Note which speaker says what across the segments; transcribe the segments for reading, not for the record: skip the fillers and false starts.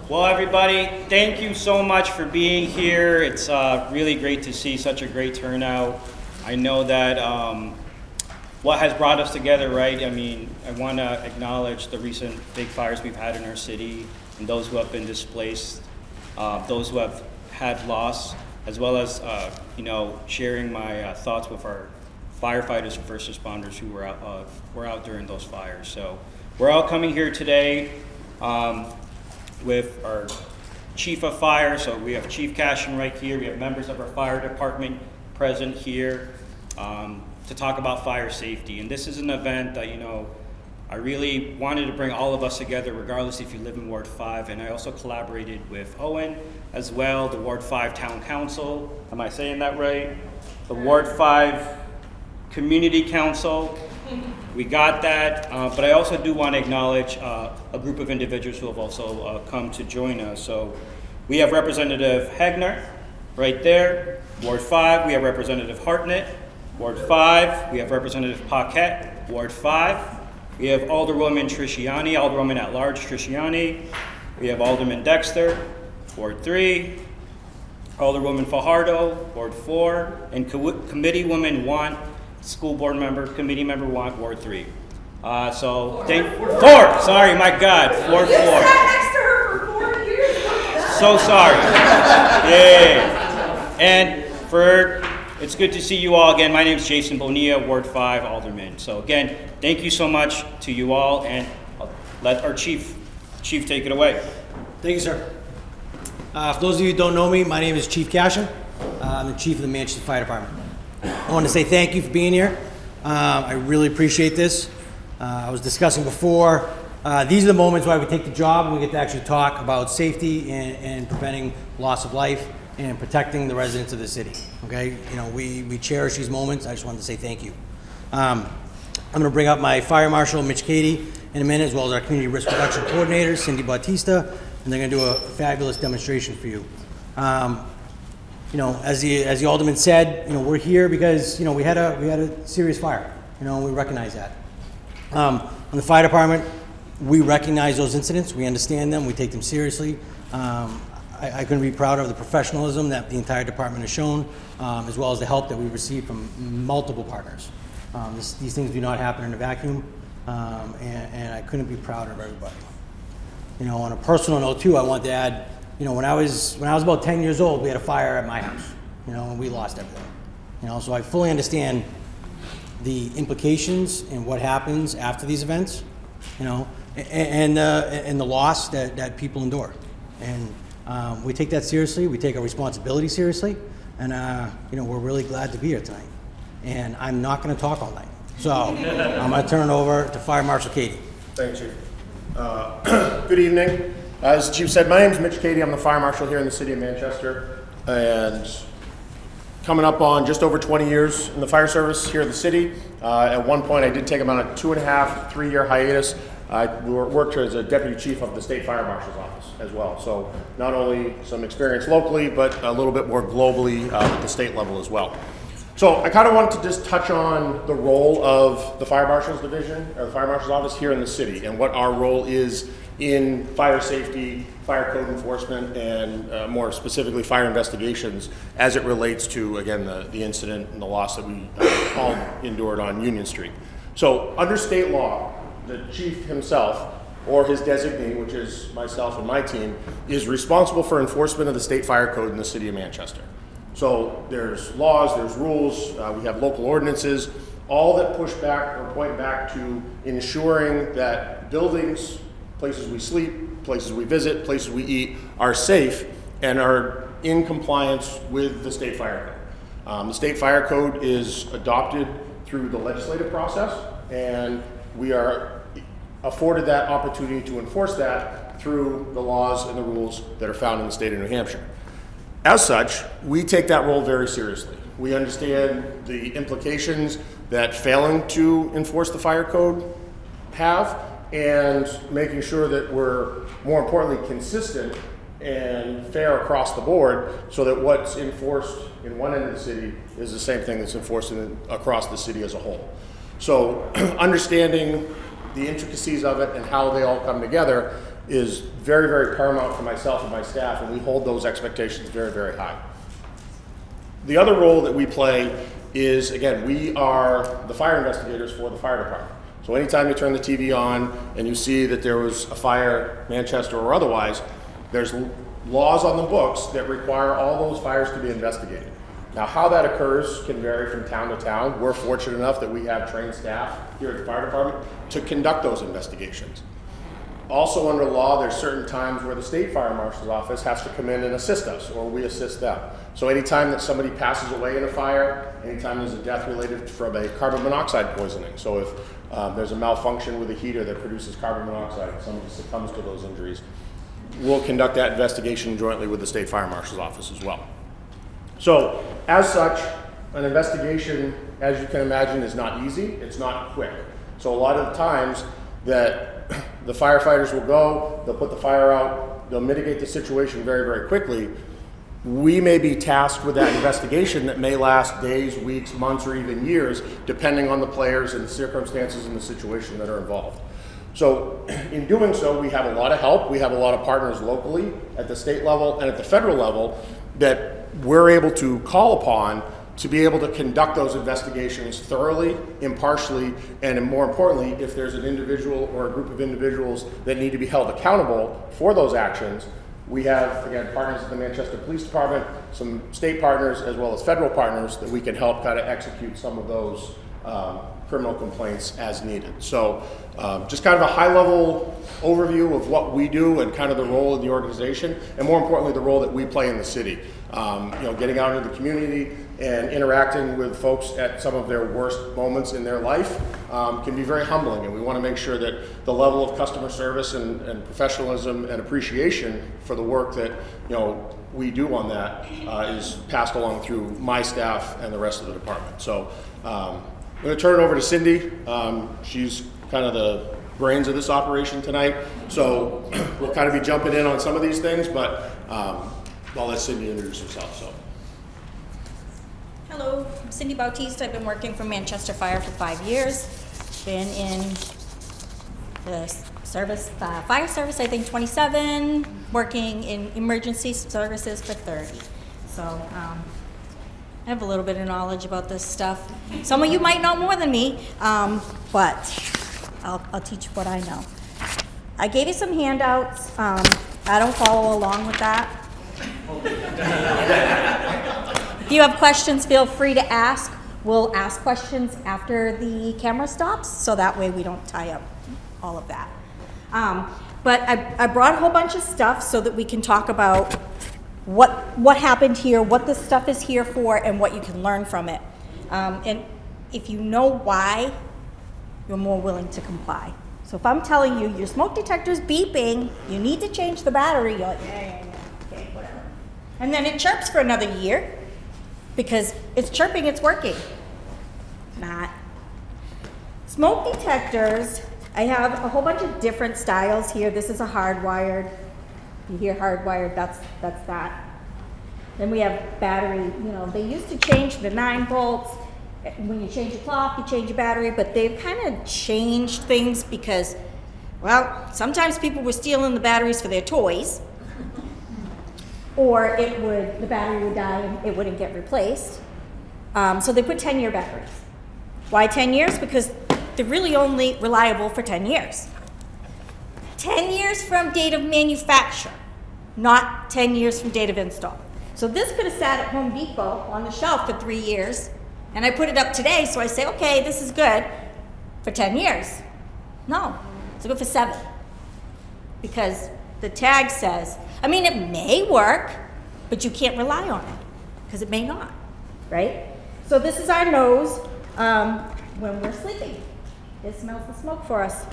Speaker 1: Well, everybody, thank you so much for being here. It's really great to see such a great turnout. I know that what has brought us together, right? I mean, I want to acknowledge the recent big fires we've had in our city and those who have been displaced, those who have had loss, as well as, sharing my thoughts with our firefighters and first responders who were out during those fires. So we're all coming here today with our chief of fire. So we have Chief Cashin right here. We have members of our fire department present here to talk about fire safety. And this is an event that, I really wanted to bring all of us together, regardless if you live in Ward 5. And I also collaborated with Owen as well, the Ward 5 Town Council. Am I saying that right? The Ward 5 Community Council. We got that, but I also do want to acknowledge a group of individuals who have also come to join us. So we have Representative Hegner right there, Ward 5. We have Representative Hartnett, Ward 5. We have Representative Paquette, Ward 5. We have Alderwoman Trisciani, Alderwoman at Large Trisciani. We have Alderman Dexter, Ward 3. Alderwoman Fajardo, Ward 4. And Committeewoman Want, School Board Member, Committee Member Want, Ward 3. Four. Sorry, my God, Ward 4.
Speaker 2: You sat next to her for 4 years.
Speaker 1: So sorry. Yeah. And it's good to see you all again. My name is Jason Bonilla, Ward 5 Alderman. So again, thank you so much to you all, and I'll let our chief take it away.
Speaker 3: Thank you, sir. For those of you who don't know me, my name is Chief Cashin. I'm the chief of the Manchester Fire Department. I want to say thank you for being here. I really appreciate this. I was discussing before, these are the moments why we take the job and we get to actually talk about safety and preventing loss of life and protecting the residents of the city. Okay, we cherish these moments. I just wanted to say thank you. I'm going to bring up my Fire Marshal, Mitch Cady, in a minute, as well as our Community Risk Reduction Coordinator, Cindy Bautista, and they're going to do a fabulous demonstration for you. As the Alderman said, we're here because, we had a serious fire, we recognize that. On the fire department, we recognize those incidents, we understand them, we take them seriously. I couldn't be prouder of the professionalism that the entire department has shown, as well as the help that we've received from multiple partners. These things do not happen in a vacuum, and I couldn't be prouder of everybody. On a personal note too, I want to add, when I was about 10 years old, we had a fire at my house, and we lost everything. So I fully understand the implications and what happens after these events, and the loss that people endure. And we take that seriously. We take our responsibility seriously, and we're really glad to be here tonight. And I'm not going to talk all night, so I'm going to turn it over to Fire Marshal Cady.
Speaker 4: Thanks, Chief. Good evening. As the Chief said, my name is Mitch Cady. I'm the Fire Marshal here in the City of Manchester, and coming up on just over 20 years in the fire service here in the city. At one point, I did take about a 2.5, 3-year hiatus. I worked as a Deputy Chief of the State Fire Marshal's Office as well. So not only some experience locally, but a little bit more globally at the state level as well. So I kind of wanted to just touch on the role of the Fire Marshal's Division, or the Fire Marshal's Office here in the city, and what our role is in fire safety, fire code enforcement, and more specifically fire investigations as it relates to, again, the incident and the loss that we all endured on Union Street. So under state law, the chief himself or his designee, which is myself and my team, is responsible for enforcement of the state fire code in the city of Manchester. So there's laws, there's rules, we have local ordinances, all that push back or point back to ensuring that buildings, places we sleep, places we visit, places we eat are safe and are in compliance with the state fire code. The state fire code is adopted through the legislative process, and we are afforded that opportunity to enforce that through the laws and the rules that are found in the state of New Hampshire. As such, we take that role very seriously. We understand the implications that failing to enforce the fire code have, and making sure that we're, more importantly, consistent and fair across the board, so that what's enforced in one end of the city is the same thing that's enforced across the city as a whole. So understanding the intricacies of it and how they all come together, is very, very paramount for myself and my staff, and we hold those expectations very, very high. The other role that we play is, again, we are the fire investigators for the fire department. So anytime you turn the TV on and you see that there was a fire, Manchester or otherwise, there's laws on the books that require all those fires to be investigated. Now, how that occurs can vary from town to town. We're fortunate enough that we have trained staff here at the fire department to conduct those investigations. Also under law, there's certain times where the state fire marshal's office has to come in and assist us, or we assist them. So anytime that somebody passes away in a fire, anytime there's a death related from a carbon monoxide poisoning, so if there's a malfunction with a heater that produces carbon monoxide and somebody succumbs to those injuries, we'll conduct that investigation jointly with the state fire marshal's office as well. So as such, an investigation, as you can imagine, is not easy, it's not quick. So a lot of the times that the firefighters will go, they'll put the fire out, they'll mitigate the situation very, very quickly. We may be tasked with that investigation that may last days, weeks, months, or even years, depending on the players and the circumstances and the situation that are involved. So in doing so, we have a lot of help. We have a lot of partners locally, at the state level, and at the federal level that we're able to call upon to be able to conduct those investigations thoroughly, impartially, and more importantly, if there's an individual or a group of individuals that need to be held accountable for those actions, we have, again, partners at the Manchester Police Department, some state partners, as well as federal partners that we can help kind of execute some of those criminal complaints as needed. So just kind of a high-level overview of what we do and kind of the role of the organization, and more importantly, the role that we play in the city. Getting out into the community and interacting with folks at some of their worst moments in their life can be very humbling, and we want to make sure that the level of customer service and professionalism and appreciation for the work that we do on that is passed along through my staff and the rest of the department. So I'm going to turn it over to Cindy. She's kind of the brains of this operation tonight, so we'll kind of be jumping in on some of these things, but I'll let Cindy introduce herself. So.
Speaker 5: Hello, I'm Cindy Bautiste. I've been working for Manchester Fire for 5 years. Been in the service, fire service, I think 27, working in emergency services for 30. So I have a little bit of knowledge about this stuff. Some of you might know more than me, but I'll teach you what I know. I gave you some handouts. I don't follow along with that. If you have questions, feel free to ask. We'll ask questions after the camera stops, so that way we don't tie up all of that. But I brought a whole bunch of stuff so that we can talk about what happened here, what this stuff is here for, and what you can learn from it. And if you know why, you're more willing to comply. So if I'm telling you your smoke detector's beeping, you need to change the battery, you're like, yeah, okay, whatever. And then it chirps for another year because it's chirping, it's working. Not. Smoke detectors, I have a whole bunch of different styles here. This is a hardwired. You hear hardwired, that's that. Then we have battery, they used to change the 9 volts. When you change your clock, you change your battery, but they've kind of changed things because, well, sometimes people were stealing the batteries for their toys, or the battery would die and it wouldn't get replaced. So they put 10-year batteries. Why 10 years? Because they're really only reliable for 10 years. 10 years from date of manufacture, not 10 years from date of install. So this could have sat at Home Depot on the shelf for 3 years, and I put it up today, so I say, okay, this is good for 10 years. No, it's good for 7. Because the tag says, it may work, but you can't rely on it, because it may not, right? So this is our nose when we're sleeping. It smells the smoke for us.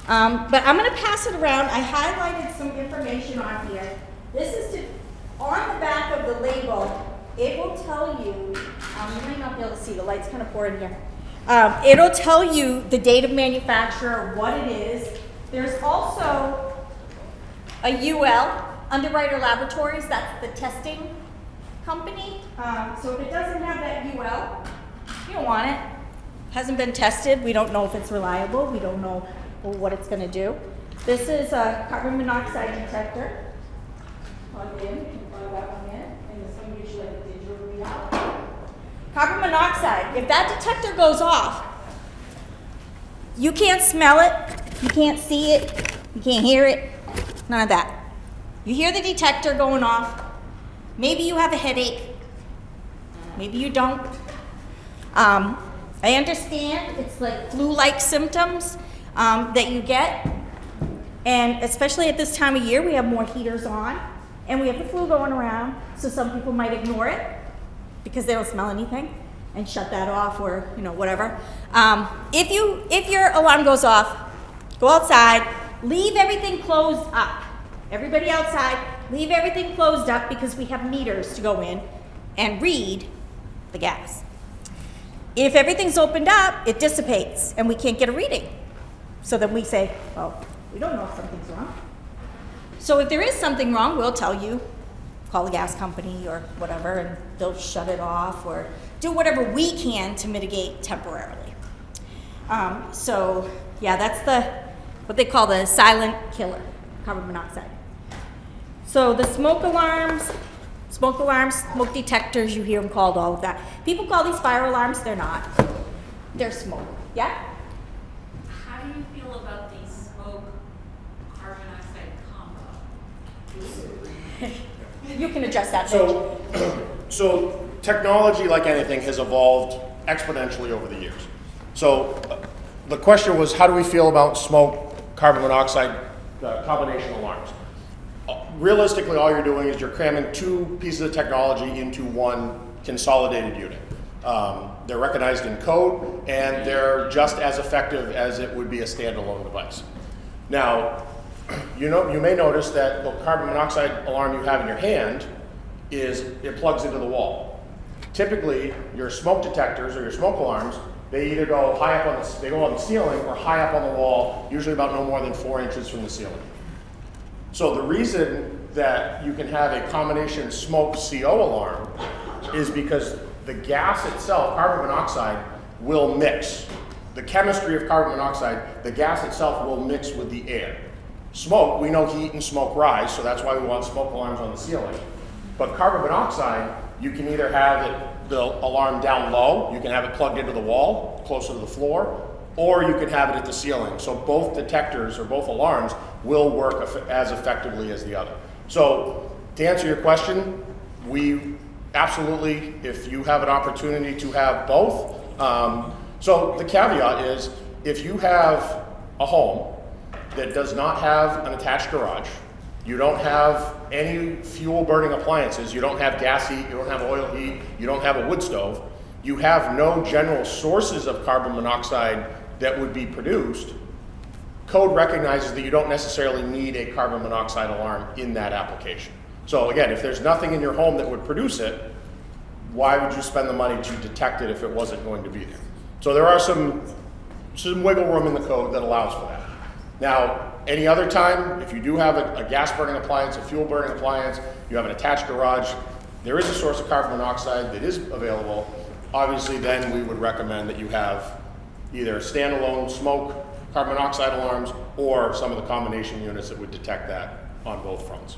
Speaker 5: But I'm gonna pass it around. I highlighted some information on here. This is on the back of the label, it will tell you, you might not be able to see, the light's kind of poor in here. It'll tell you the date of manufacture, what it is. There's also a UL, Underwriter Laboratories, that's the testing company. So if it doesn't have that UL, you don't want it. Hasn't been tested, we don't know if it's reliable, we don't know what it's gonna do. This is a carbon monoxide detector. Plug in, you can plug that one in, and this one gives you like a digital readout. Carbon monoxide, if that detector goes off, you can't smell it, you can't see it, you can't hear it, none of that. You hear the detector going off, maybe you have a headache, maybe you don't. I understand it's like flu-like symptoms that you get, and especially at this time of year, we have more heaters on, and we have the flu going around, so some people might ignore it because they don't smell anything and shut that off, or whatever. If your alarm goes off, go outside, leave everything closed up. Everybody outside, leave everything closed up because we have meters to go in and read the gas. If everything's opened up, it dissipates and we can't get a reading. So then we say, well, we don't know if something's wrong. So if there is something wrong, we'll tell you, call the gas company or whatever, and they'll shut it off or do whatever we can to mitigate temporarily. So yeah, that's what they call the silent killer, carbon monoxide. So the smoke alarms, smoke detectors, you hear them called, all of that. People call these fire alarms, they're not. They're smoke. Yeah?
Speaker 2: How do you feel about the smoke carbon monoxide combo?
Speaker 5: You can address that. Mitch.
Speaker 4: So technology, like anything, has evolved exponentially over the years. So the question was, how do we feel about smoke, carbon monoxide combination alarms? Realistically, all you're doing is you're cramming two pieces of technology into one consolidated unit. They're recognized in code, and they're just as effective as it would be a standalone device. Now, you may notice that the carbon monoxide alarm you have in your hand it plugs into the wall. Typically, your smoke detectors or your smoke alarms, they either go high up on the ceiling or high up on the wall, usually about no more than 4 inches from the ceiling. So the reason that you can have a combination smoke CO alarm is because the gas itself, carbon monoxide, will mix. The chemistry of carbon monoxide, the gas itself will mix with the air. Smoke, we know heat and smoke rise, so that's why we want smoke alarms on the ceiling. But carbon monoxide, you can either have the alarm down low, you can have it plugged into the wall, closer to the floor, or you can have it at the ceiling. So both detectors or both alarms will work as effectively as the other. So to answer your question, we absolutely, if you have an opportunity to have both. So the caveat is, if you have a home that does not have an attached garage, you don't have any fuel burning appliances, you don't have gas heat, you don't have oil heat, you don't have a wood stove, you have no general sources of carbon monoxide that would be produced, code recognizes that you don't necessarily need a carbon monoxide alarm in that application. So again, if there's nothing in your home that would produce it, why would you spend the money to detect it if it wasn't going to be there? So there are some wiggle room in the code that allows for that. Now, any other time, if you do have a gas burning appliance, a fuel burning appliance, you have an attached garage, there is a source of carbon monoxide that is available. Obviously, then we would recommend that you have either standalone smoke carbon monoxide alarms or some of the combination units that would detect that on both fronts.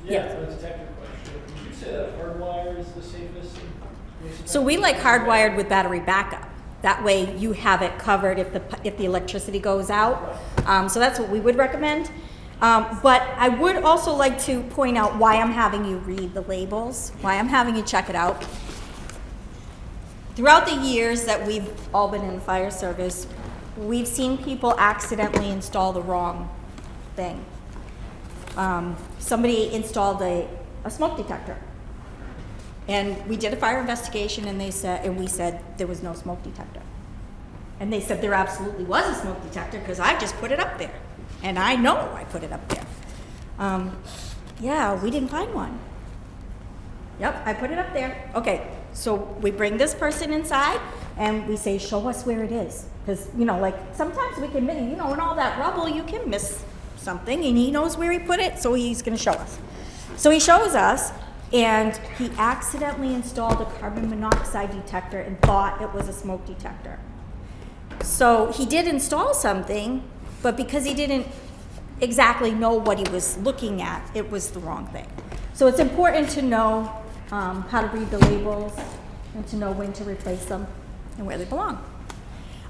Speaker 6: Yeah, so it's a technical question. Would you say that hardwire is the safest?
Speaker 5: So we like hardwired with battery backup. That way you have it covered if the electricity goes out. So that's what we would recommend. But I would also like to point out why I'm having you read the labels, why I'm having you check it out. Throughout the years that we've all been in the fire service, we've seen people accidentally install the wrong thing. Somebody installed a smoke detector. And we did a fire investigation, and we said there was no smoke detector. And they said there absolutely was a smoke detector because I just put it up there. And I know I put it up there. Yeah, we didn't find one. Yep, I put it up there. Okay, so we bring this person inside and we say, show us where it is. Because, like sometimes we can, in all that rubble, you can miss something, and he knows where he put it, so he's gonna show us. So he shows us, and he accidentally installed a carbon monoxide detector and thought it was a smoke detector. So he did install something, but because he didn't exactly know what he was looking at, it was the wrong thing. So it's important to know how to read the labels and to know when to replace them and where they belong.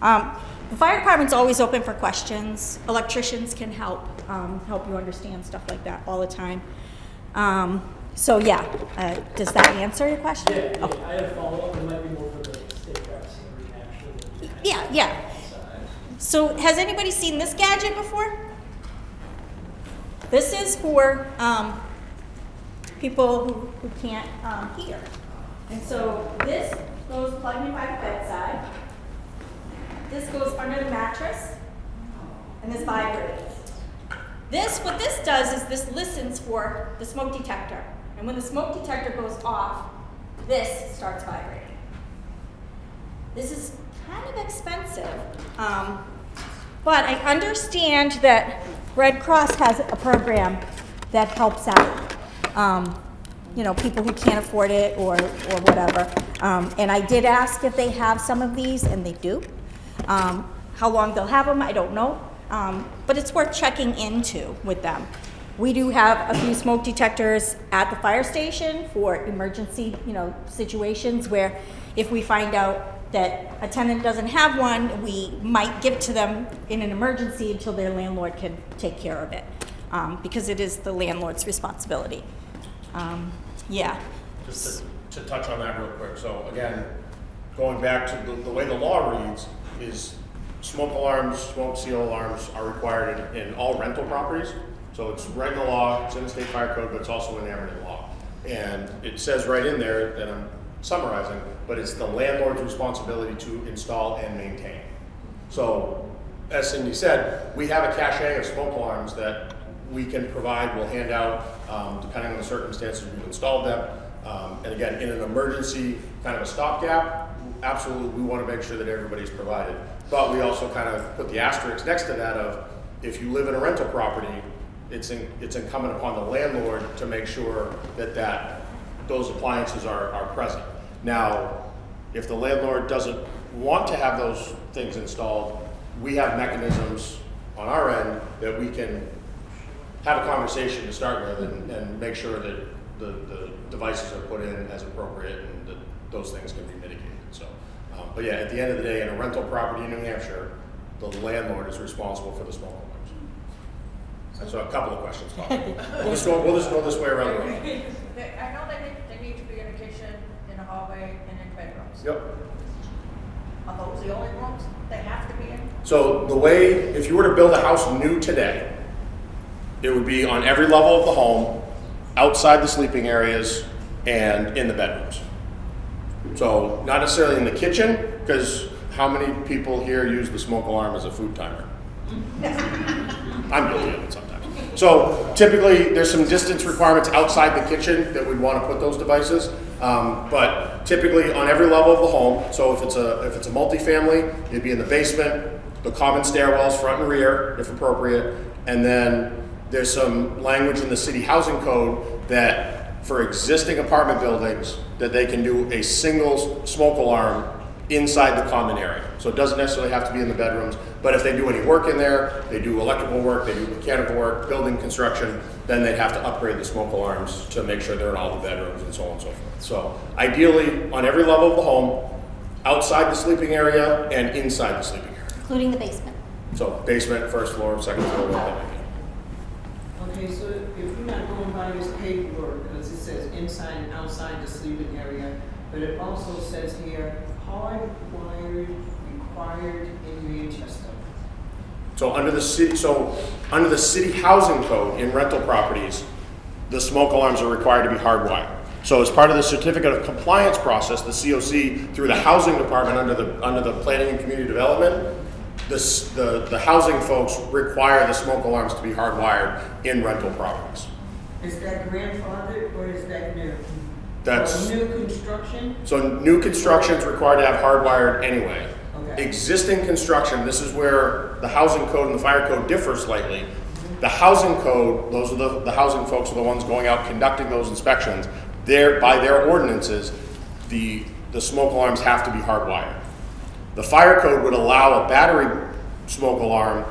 Speaker 5: The fire department's always open for questions. Electricians can help you understand stuff like that all the time. So yeah, does that answer your question?
Speaker 6: Yeah,
Speaker 5: Okay.
Speaker 6: I had a follow-up, it might be more for the state reps and actually.
Speaker 5: Yeah. So has anybody seen this gadget before? This is for people who can't hear. And so this goes plugged in by the bedside. This goes under the mattress, and this vibrates. What this does is this listens for the smoke detector. And when the smoke detector goes off, this starts vibrating. This is kind of expensive, but I understand that Red Cross has a program that helps out, people who can't afford it or whatever. And I did ask if they have some of these, and they do. How long they'll have them, I don't know. But it's worth checking into with them. We do have a few smoke detectors at the fire station for emergency, situations where if we find out that a tenant doesn't have one, we might give it to them in an emergency until their landlord can take care of it, because it is the landlord's responsibility. Yeah.
Speaker 4: Just to touch on that real quick. So again, going back to the way the law reads is smoke alarms, smoke seal alarms are required in all rental properties. So it's right in the law, it's in the state fire code, but it's also in Amherst law. And it says right in there, and I'm summarizing, but it's the landlord's responsibility to install and maintain. So as Cindy said, we have a cache of smoke alarms that we can provide, we'll hand out, depending on the circumstances we've installed them. And again, in an emergency, kind of a stopgap, absolutely, we want to make sure that everybody's provided. But we also kind of put the asterisk next to that of, if you live in a rental property, it's incumbent upon the landlord to make sure that those appliances are present. Now, if the landlord doesn't want to have those things installed, we have mechanisms on our end that we can have a conversation to start with and make sure that the devices are put in as appropriate and that those things can be mitigated. So, but yeah, at the end of the day, in a rental property in New Hampshire, the landlord is responsible for the smoke alarms. So a couple of questions, Bob. We'll just go this way around the room.
Speaker 7: I know they need to be in a kitchen, in a hallway, and in bedrooms.
Speaker 4: Yep.
Speaker 7: Are those the only rooms they have to be in?
Speaker 4: So the way, if you were to build a house new today, it would be on every level of the home, outside the sleeping areas, and in the bedrooms. So not necessarily in the kitchen, because how many people here use the smoke alarm as a food timer? I'm guilty of it sometimes. So typically, there's some distance requirements outside the kitchen that we'd want to put those devices. But typically, on every level of the home. So if it's a multifamily, it'd be in the basement, the common stairwells, front and rear, if appropriate, and then there's some language in the city housing code that for existing apartment buildings that they can do a single smoke alarm inside the common area. So it doesn't necessarily have to be in the bedrooms, but if they do any work in there, they do electrical work, they do mechanical work, building construction, then they'd have to upgrade the smoke alarms to make sure they're in all the bedrooms and so on and so forth. So ideally, on every level of the home, outside the sleeping area and inside the sleeping area.
Speaker 5: Including the basement.
Speaker 4: So basement, first floor, second floor, what that may be.
Speaker 8: Okay, so if you're not going by this paperwork, because it says inside and outside the sleeping area, but it also says here, hardwired required in Manchester.
Speaker 4: So under the city housing code in rental properties, the smoke alarms are required to be hardwired. So as part of the certificate of compliance process, the COC through the housing department under the planning and community development, the housing folks require the smoke alarms to be hardwired in rental properties.
Speaker 8: Is that grandfathered or is that new?
Speaker 4: That's
Speaker 8: new construction?
Speaker 4: So new construction is required to have hardwired anyway.
Speaker 8: Okay.
Speaker 4: Existing construction, this is where the housing code and the fire code differ slightly. The housing code, those are the housing folks are the ones going out conducting those inspections. By their ordinances, the smoke alarms have to be hardwired. The fire code would allow a battery smoke alarm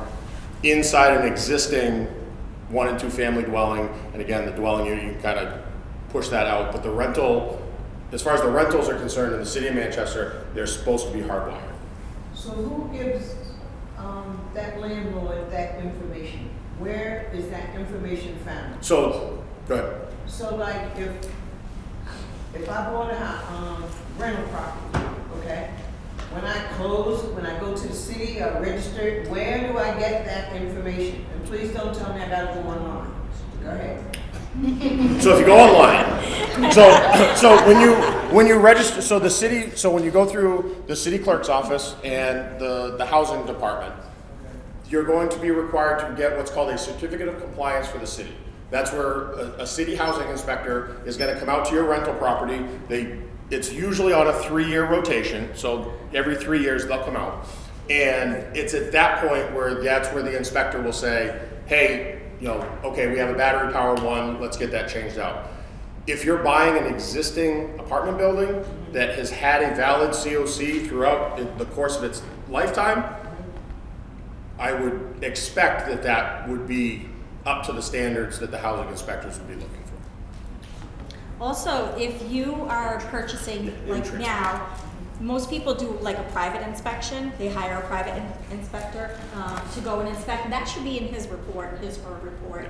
Speaker 4: inside an existing 1 and 2 family dwelling, and again, the dwelling unit, you can kind of push that out, but the rental, as far as the rentals are concerned in the city of Manchester, they're supposed to be hardwired.
Speaker 8: So who gives that landlord that information? Where is that information found?
Speaker 4: So, go ahead.
Speaker 8: So like if I bought a rental property, okay? When I go to the city or register, where do I get that information? And please don't tell me I gotta go online. Go ahead.
Speaker 4: So if you go online, so when you register, so when you go through the city clerk's office and the housing department, you're going to be required to get what's called a certificate of compliance for the city. That's where a city housing inspector is going to come out to your rental property. It's usually on a 3-year rotation, so every 3 years they'll come out. And it's at that point where that's where the inspector will say, hey, okay, we have a battery powered one, let's get that changed out. If you're buying an existing apartment building that has had a valid COC throughout the course of its lifetime, I would expect that would be up to the standards that the housing inspectors would be looking for.
Speaker 5: Also, if you are purchasing, like now, most people do like a private inspection. They hire a private inspector to go and inspect. That should be in his report, his or her report,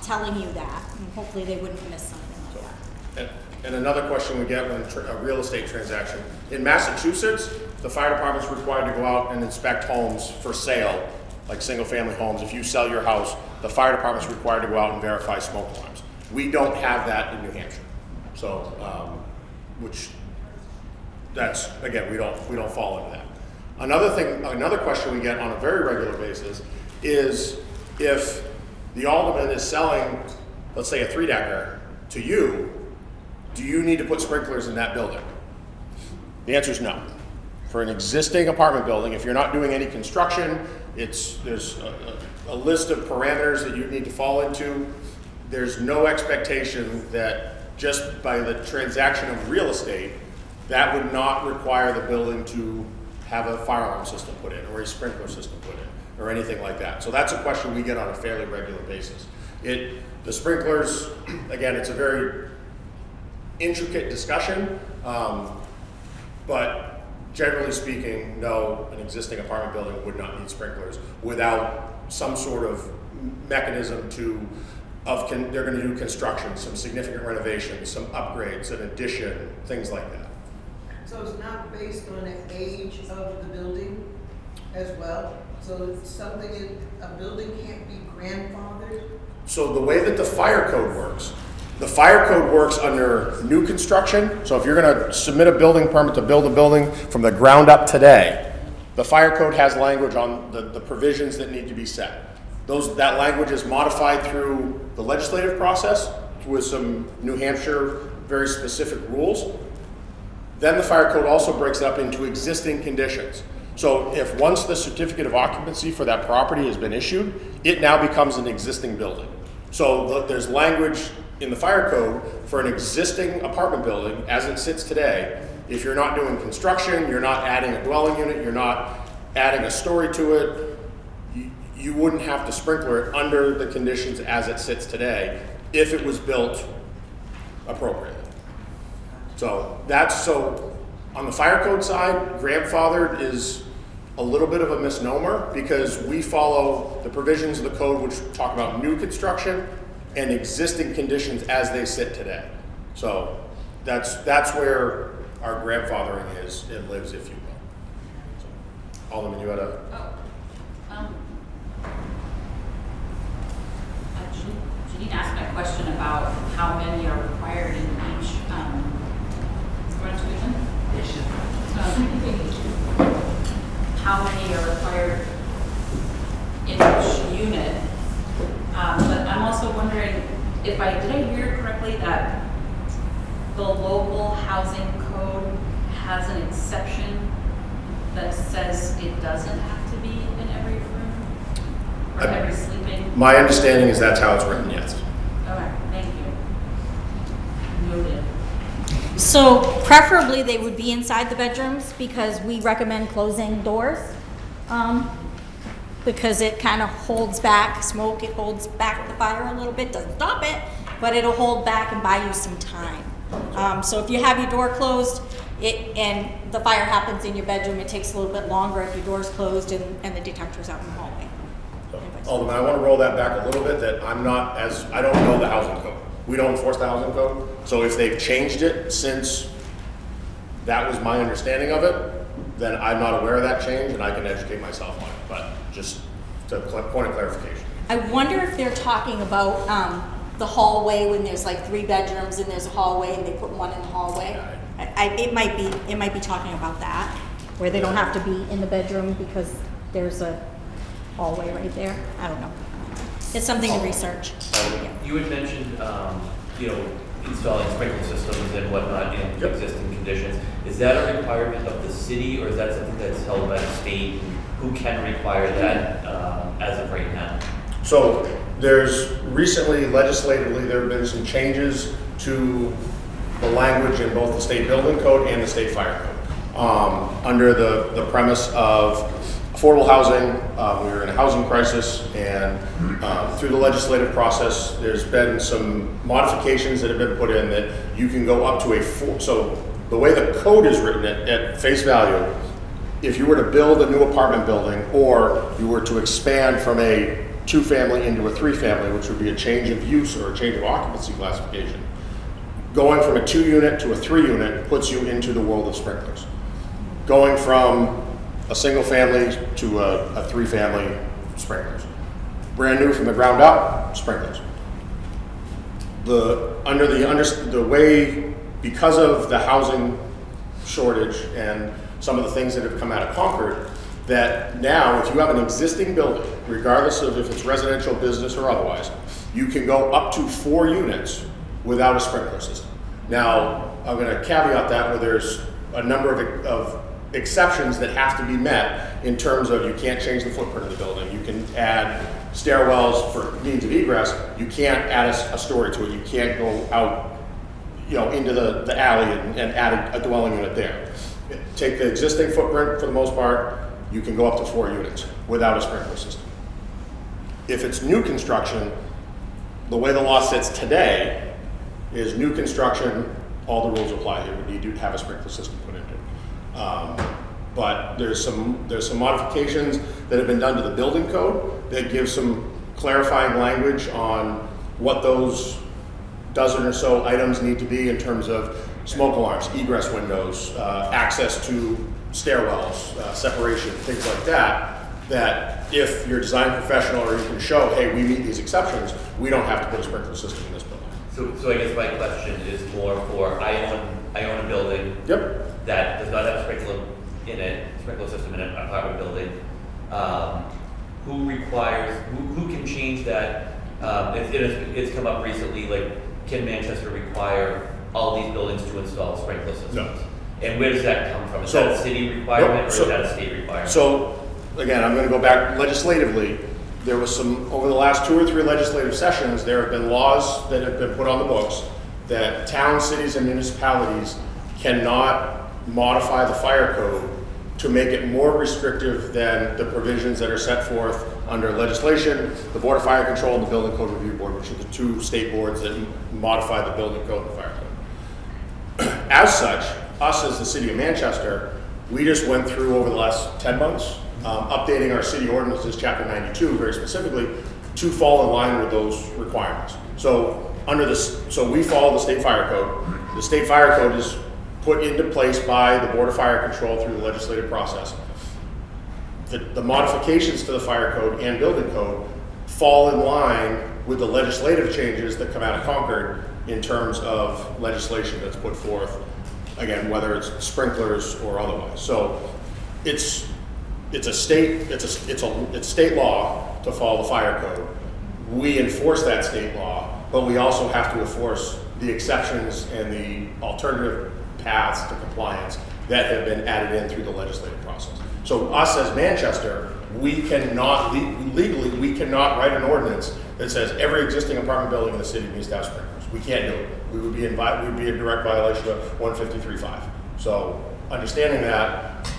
Speaker 5: telling you that. And hopefully they wouldn't miss something like that.
Speaker 4: And another question we get when a real estate transaction. In Massachusetts, the fire department's required to go out and inspect homes for sale, like single family homes. If you sell your house, the fire department's required to go out and verify smoke alarms. We don't have that in New Hampshire. So, which that's, again, we don't fall into that. Another question we get on a very regular basis is if the alderman is selling, let's say a 3-decker to you, do you need to put sprinklers in that building? The answer is no. For an existing apartment building, if you're not doing any construction, there's a list of parameters that you need to fall into. There's no expectation that just by the transaction of real estate, that would not require the building to have a fire alarm system put in or a sprinkler system put in or anything like that. So that's a question we get on a fairly regular basis. The sprinklers, again, it's a very intricate discussion, but generally speaking, no, an existing apartment building would not need sprinklers without some sort of mechanism they're going to do construction, some significant renovations, some upgrades, an addition, things like that.
Speaker 8: So it's not based on the age of the building as well? So it's a building can't be grandfathered?
Speaker 4: So the way that the fire code works under new construction. So if you're going to submit a building permit to build a building from the ground up today, the fire code has language on the provisions that need to be set. That language is modified through the legislative process with some New Hampshire very specific rules. Then the fire code also breaks it up into existing conditions. So if once the certificate of occupancy for that property has been issued, it now becomes an existing building. So there's language in the fire code for an existing apartment building as it sits today. If you're not doing construction, you're not adding a dwelling unit, you're not adding a story to it, you wouldn't have to sprinkler it under the conditions as it sits today if it was built appropriately. So on the fire code side, grandfathered is a little bit of a misnomer because we follow the provisions of the code which talk about new construction and existing conditions as they sit today. So that's where our grandfathering is and lives, if you will. So, Alderman, you had a...
Speaker 2: Janine asked me a question about how many are required in each how many are required in each unit. But I'm also wondering did I hear correctly that the local housing code has an exception that says it doesn't have to be in every room or every sleeping?
Speaker 4: My understanding is that's how it's written, yes.
Speaker 2: Okay, thank you. Noted.
Speaker 5: So preferably they would be inside the bedrooms because we recommend closing doors. Because it kind of holds back smoke, it holds back the fire a little bit, doesn't stop it, but it'll hold back and buy you some time. So if you have your door closed, and the fire happens in your bedroom, it takes a little bit longer if your door's closed and the detector's out in the hallway.
Speaker 4: Alderman, I want to roll that back a little bit, that I don't know the housing code. We don't enforce the housing code. So if they've changed it since that was my understanding of it, then I'm not aware of that change and I can educate myself on it. But just to point of clarification.
Speaker 5: I wonder if they're talking about the hallway when there's like 3 bedrooms and there's a hallway and they put one in the hallway. It might be talking about that, where they don't have to be in the bedroom because there's a hallway right there. I don't know. It's something to research. Yeah.
Speaker 9: You had mentioned, installing sprinkler systems and whatnot in existing conditions. Is that a requirement of the city, or is that something that's held by the state? Who can require that as of right now?
Speaker 4: So there's recently, legislatively, there have been some changes to the language in both the state building code and the state fire code. Under the premise of affordable housing, we were in a housing crisis, and through the legislative process, there's been some modifications that have been put in that you can go up to so the way the code is written at face value, if you were to build a new apartment building, or you were to expand from a 2-family into a 3-family, which would be a change of use or a change of occupancy classification, going from a 2-unit to a 3-unit puts you into the world of sprinklers. Going from a single family to a 3-family, sprinklers. Brand new from the ground up, sprinklers. The way, because of the housing shortage and some of the things that have come out of Concord, that now if you have an existing building, regardless of if it's residential, business, or otherwise, you can go up to 4 units without a sprinkler system. Now, I'm going to caveat that where there's a number of exceptions that have to be met in terms of you can't change the footprint of the building. You can add stairwells for means of egress. You can't add a story to it. You can't go out, into the alley and add a dwelling unit there. Take the existing footprint for the most part. You can go up to 4 units without a sprinkler system. If it's new construction, the way the law sits today is new construction, all the rules apply. You would need to have a sprinkler system put into it. But there's some modifications that have been done to the building code that give some clarifying language on what those dozen or so items need to be in terms of smoke alarms, egress windows, access to stairwells, separation, things like that, that if you're a design professional or you can show, hey, we meet these exceptions, we don't have to put a sprinkler system in this building.
Speaker 9: So I guess my question is more for, I own a building that does not have a sprinkler system in an apartment building. Who can change that? It's come up recently, like, can Manchester require all these buildings to install sprinkler systems? No. And where does that come from? Is that a city requirement or is that a state requirement?
Speaker 4: So, again, I'm going to go back legislatively. There was over the last 2 or 3 legislative sessions, there have been laws that have been put on the books that towns, cities, and municipalities cannot modify the fire code to make it more restrictive than the provisions that are set forth under legislation, the Board of Fire Control and the Building Code Review Board, which are the 2 state boards that modify the building code and the fire code. As such, us as the City of Manchester, we just went through over the last 10 months, updating our city ordinances, Chapter 92, very specifically, to fall in line with those requirements. So we follow the state fire code. The state fire code is put into place by the Board of Fire Control through the legislative process. The modifications to the fire code and building code fall in line with the legislative changes that come out of Concord in terms of legislation that's put forth, again, whether it's sprinklers or otherwise. So it's state law to follow the fire code. We enforce that state law, but we also have to enforce the exceptions and the alternative paths to compliance that have been added in through the legislative process. So us as Manchester, we cannot, legally, we cannot write an ordinance that says every existing apartment building in the city needs to have sprinklers. We can't do it. We'd be in direct violation of 153.5. So understanding that,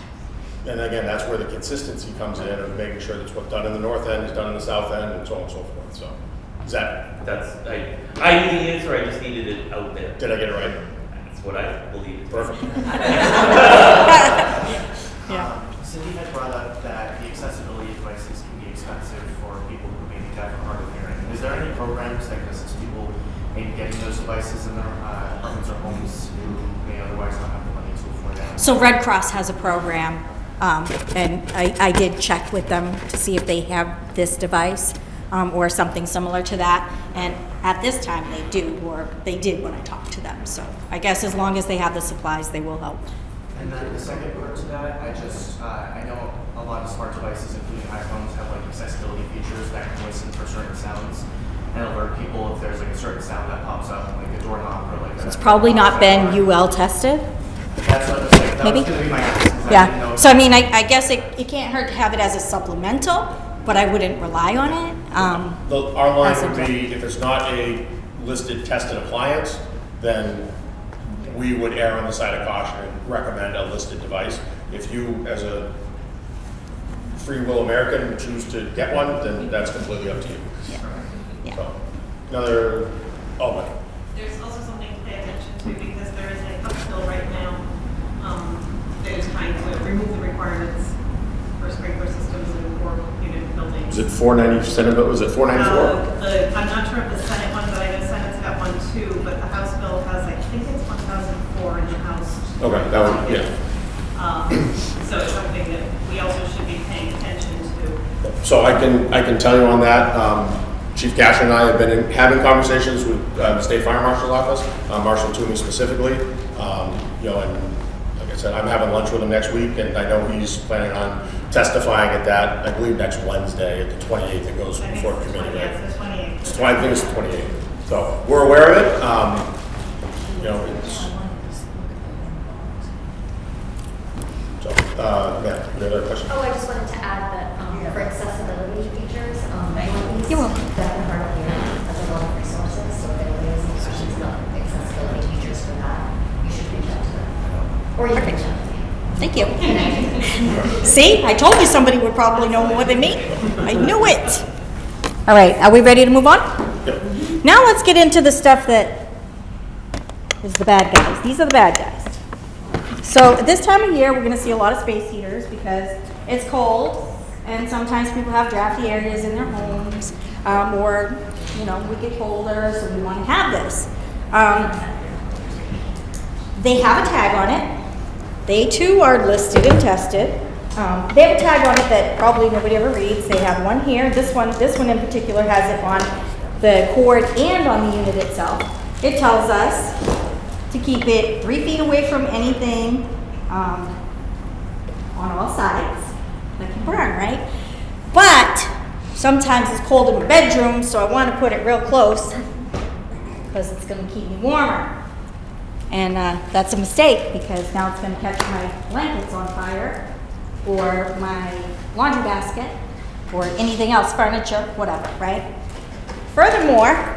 Speaker 4: and again, that's where the consistency comes in of making sure that's what's done in the north end is done in the south end, and so on and so forth. So, is that?
Speaker 9: I knew the answer. I just needed it out there.
Speaker 4: Did I get it right?
Speaker 9: That's what I believe.
Speaker 4: Perfect.
Speaker 10: Cindy had brought up that the accessibility devices can be expensive for people who maybe have a hard of hearing. Is there any programs that can assist people in getting those devices in their apartments or homes who may otherwise not have the money to afford that?
Speaker 5: So Red Cross has a program, and I did check with them to see if they have this device or something similar to that. And at this time they do, or they did when I talked to them. So I guess as long as they have the supplies, they will help.
Speaker 10: And then the second part to that, I know a lot of smart devices, including iPhones, have like accessibility features that can listen for certain sounds and alert people if there's like a certain sound that pops up, like a doorknob or like
Speaker 5: It's probably not been UL tested.
Speaker 10: That's what I was saying. That
Speaker 5: Maybe?
Speaker 10: was going to be my guess. 'Cause I didn't know
Speaker 5: Yeah,
Speaker 10: if-
Speaker 5: so I mean, I guess it can't hurt to have it as a supplemental, but I wouldn't rely on it.
Speaker 4: Our line
Speaker 5: As a-
Speaker 4: would be, if it's not a listed tested appliance, then we would err on the side of caution and recommend a listed device. If you, as a free will American, choose to get one, then that's completely up to you.
Speaker 5: Yeah.
Speaker 4: So, another, Mike.
Speaker 11: There's also something to pay attention to because there is a House bill right now that is trying to remove the requirements for sprinkler systems in 4-unit buildings.
Speaker 4: Is it 490, Senate, was it 494?
Speaker 11: I'm not sure of the Senate one, but I know Senate's got one too, but the House bill has, I think it's 1004 in the House.
Speaker 4: Okay, that would, yeah.
Speaker 11: So it's something that we also should be paying attention to.
Speaker 4: So I can tell you on that, Chief Cash and I have been having conversations with the State Fire Marshal's office, Marshal Toomey specifically. You know, and like I said, I'm having lunch with him next week, and I know he's planning on testifying at that, I believe next Wednesday, at the 28th, it goes before committee, right?
Speaker 11: Yes, the 28th.
Speaker 4: I think it's the 28th. So we're aware of it. You know, it's. So, yeah, any other questions?
Speaker 12: Oh, I just wanted to add that for accessibility features,
Speaker 5: You're welcome.
Speaker 12: that are hard of hearing has a lot of resources, so if anybody has any questions about accessibility features for that, you should reach out to them. Or you can reach out to me.
Speaker 5: Thank you. See, I told you somebody would probably know more than me. I knew it. All right, are we ready to move on?
Speaker 4: Yep.
Speaker 5: Now let's get into the stuff that is the bad guys. These are the bad guys. So at this time of year, we're gonna see a lot of space heaters because it's cold and sometimes people have drafty areas in their homes, or, you know, we get colder, so we wanna have this. They have a tag on it. They too are listed and tested. They have a tag on it that probably nobody ever reads. They have one here. This one in particular has it on the cord and on the unit itself. It tells us to keep it 3 feet away from anything on all sides, like a burn, right? But sometimes it's cold in my bedroom, so I want to put it real close because it's going to keep me warmer. And that's a mistake because now it's going to catch my blankets on fire or my laundry basket or anything else, furniture, whatever, right? Furthermore,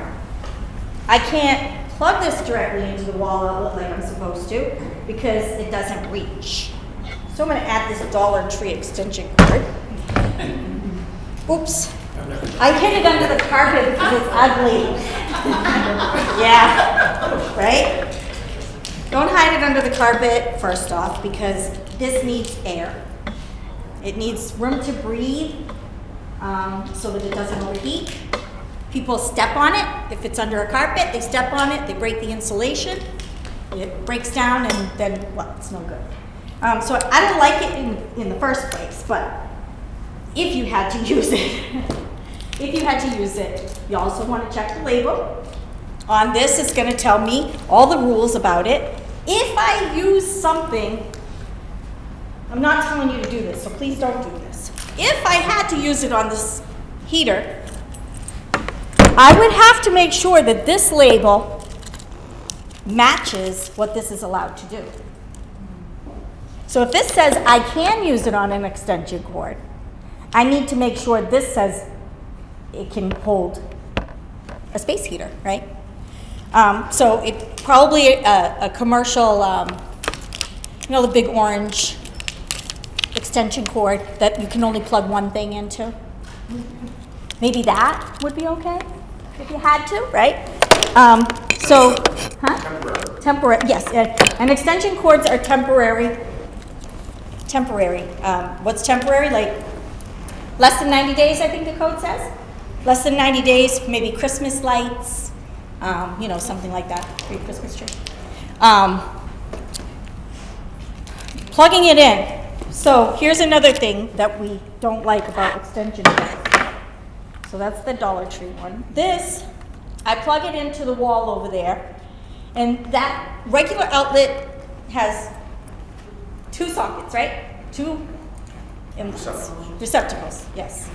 Speaker 5: I can't plug this directly into the wall outlet like I'm supposed to because it doesn't reach. So I'm going to add this Dollar Tree extension cord. Oops. I hid it under the carpet because it's ugly. Yeah, right? Don't hide it under the carpet, first off, because this needs air. It needs room to breathe so that it doesn't overheat. People step on it. If it's under a carpet, they step on it, they break the insulation, it breaks down, and then what? It's no good. So I don't like it in the first place, but if you had to use it, you also want to check the label. On this, it's going to tell me all the rules about it. If I use something, I'm not telling you to do this, so please don't do this. If I had to use it on this heater, I would have to make sure that this label matches what this is allowed to do. So if this says I can use it on an extension cord, I need to make sure this says it can hold a space heater, right? So it probably a commercial, you know, the big orange extension cord that you can only plug one thing into. Maybe that would be okay if you had to, right? Temporary, yes. And extension cords are temporary. What's temporary? Like less than 90 days, I think the code says. Less than 90 days, maybe Christmas lights, you know, something like that, for your Christmas tree. Plugging it in. So here's another thing that we don't like about extension cords. So that's the Dollar Tree one. This, I plug it into the wall over there, and that regular outlet has 2 sockets, right? 2 inputs. Receptacles, yes.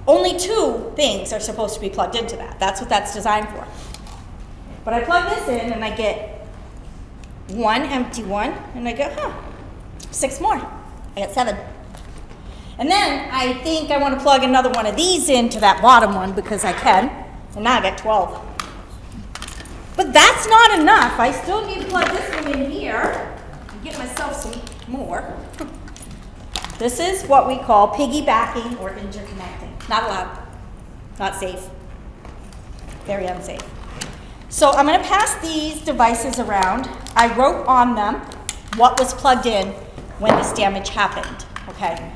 Speaker 5: Only 2 things are supposed to be plugged into that. That's what that's designed for. But I plug this in and I get 1 empty one, and I go, 6 more. I got 7. And then I think I want to plug another one of these into that bottom one because I can, and now I got 12. But that's not enough. I still need to plug this one in here and get myself some more. This is what we call piggybacking or interconnecting. Not allowed. Not safe. Very unsafe. So I'm going to pass these devices around. I wrote on them what was plugged in when this damage happened. Okay.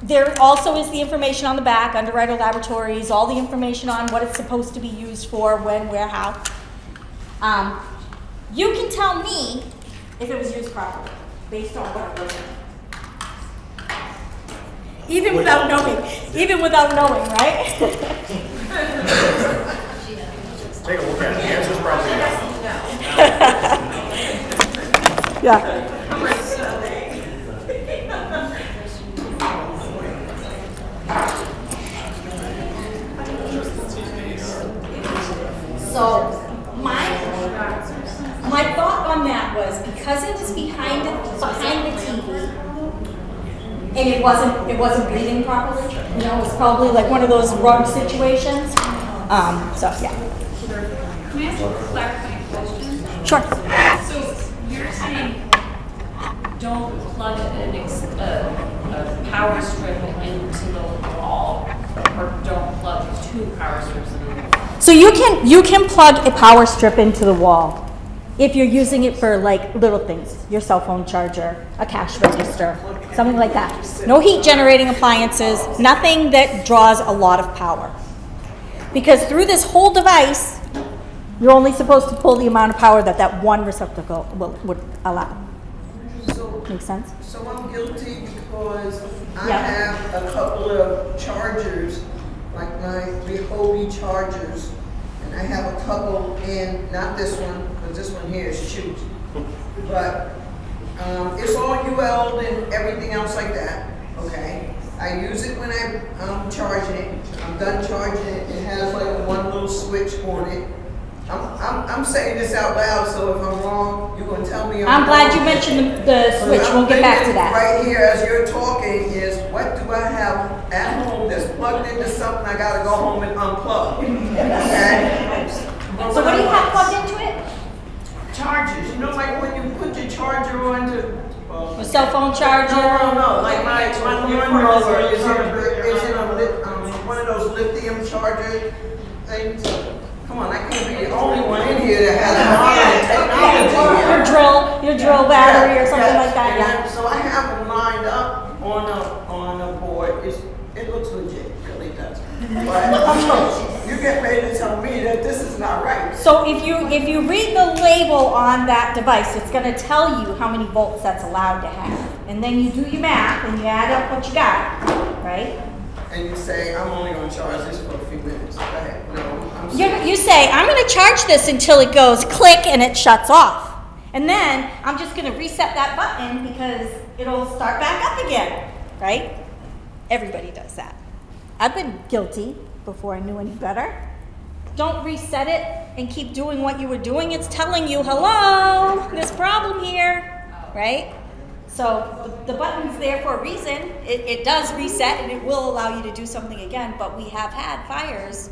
Speaker 5: There also is the information on the back, Underwriter Laboratories, all the information on what it's supposed to be used for, when, where, how. You can tell me if it was used properly, based on what it was. Even without knowing, right?
Speaker 4: Take a look at it. The answer's probably no.
Speaker 5: Yeah. So my thought on that was because it was behind the TV and it wasn't breathing properly. You know, it was probably like one of those rug situations. So yeah.
Speaker 2: Can I ask a clarifying question?
Speaker 5: Sure.
Speaker 2: So you're saying don't plug a power strip into the wall, or don't plug 2 power strips into the wall?
Speaker 5: So you can plug a power strip into the wall if you're using it for like little things, your cell phone charger, a cash register, something like that. No heat generating appliances, nothing that draws a lot of power. Because through this whole device, you're only supposed to pull the amount of power that one receptacle would allow. Make sense?
Speaker 8: So I'm guilty because I
Speaker 5: Yeah.
Speaker 8: have a couple of chargers, like my Ryobi chargers, and I have a couple in, not this one, because this one here is chute, but it's all UL and everything else like that, okay? I use it when I'm charging it. I'm done charging it. It has like one little switch on it. I'm saying this out loud, so if I'm wrong, you're gonna tell me.
Speaker 5: I'm glad you mentioned the switch. We'll get back to that.
Speaker 8: Right here, as you're talking, is what do I have at home that's plugged into something I gotta go home and unplug? Okay?
Speaker 5: So what do you have plugged into it?
Speaker 8: Chargers. You know, like when you put your charger onto.
Speaker 5: A cell phone charger?
Speaker 8: No. Like my lawnmower is in one of those lithium charger things. Come on, I can't be the only one in here that has modern technology.
Speaker 5: Your drill battery or something like that, yeah.
Speaker 8: So I have them lined up on a board. It looks legit, it really does. But you get ready to tell me that this is not right.
Speaker 5: So if you read the label on that device, it's going to tell you how many volts that's allowed to have. And then you do your math and you add up what you got, right?
Speaker 8: And you say, I'm only going to charge this for a few minutes. Go ahead. No,
Speaker 5: You say, I'm going to charge this until it goes click and it shuts off. And then I'm just going to reset that button because it'll start back up again, right? Everybody does that. I've been guilty before I knew any better. Don't reset it and keep doing what you were doing. It's telling you, hello, there's a problem here, right? So the button's there for a reason. It does reset and it will allow you to do something again, but we have had fires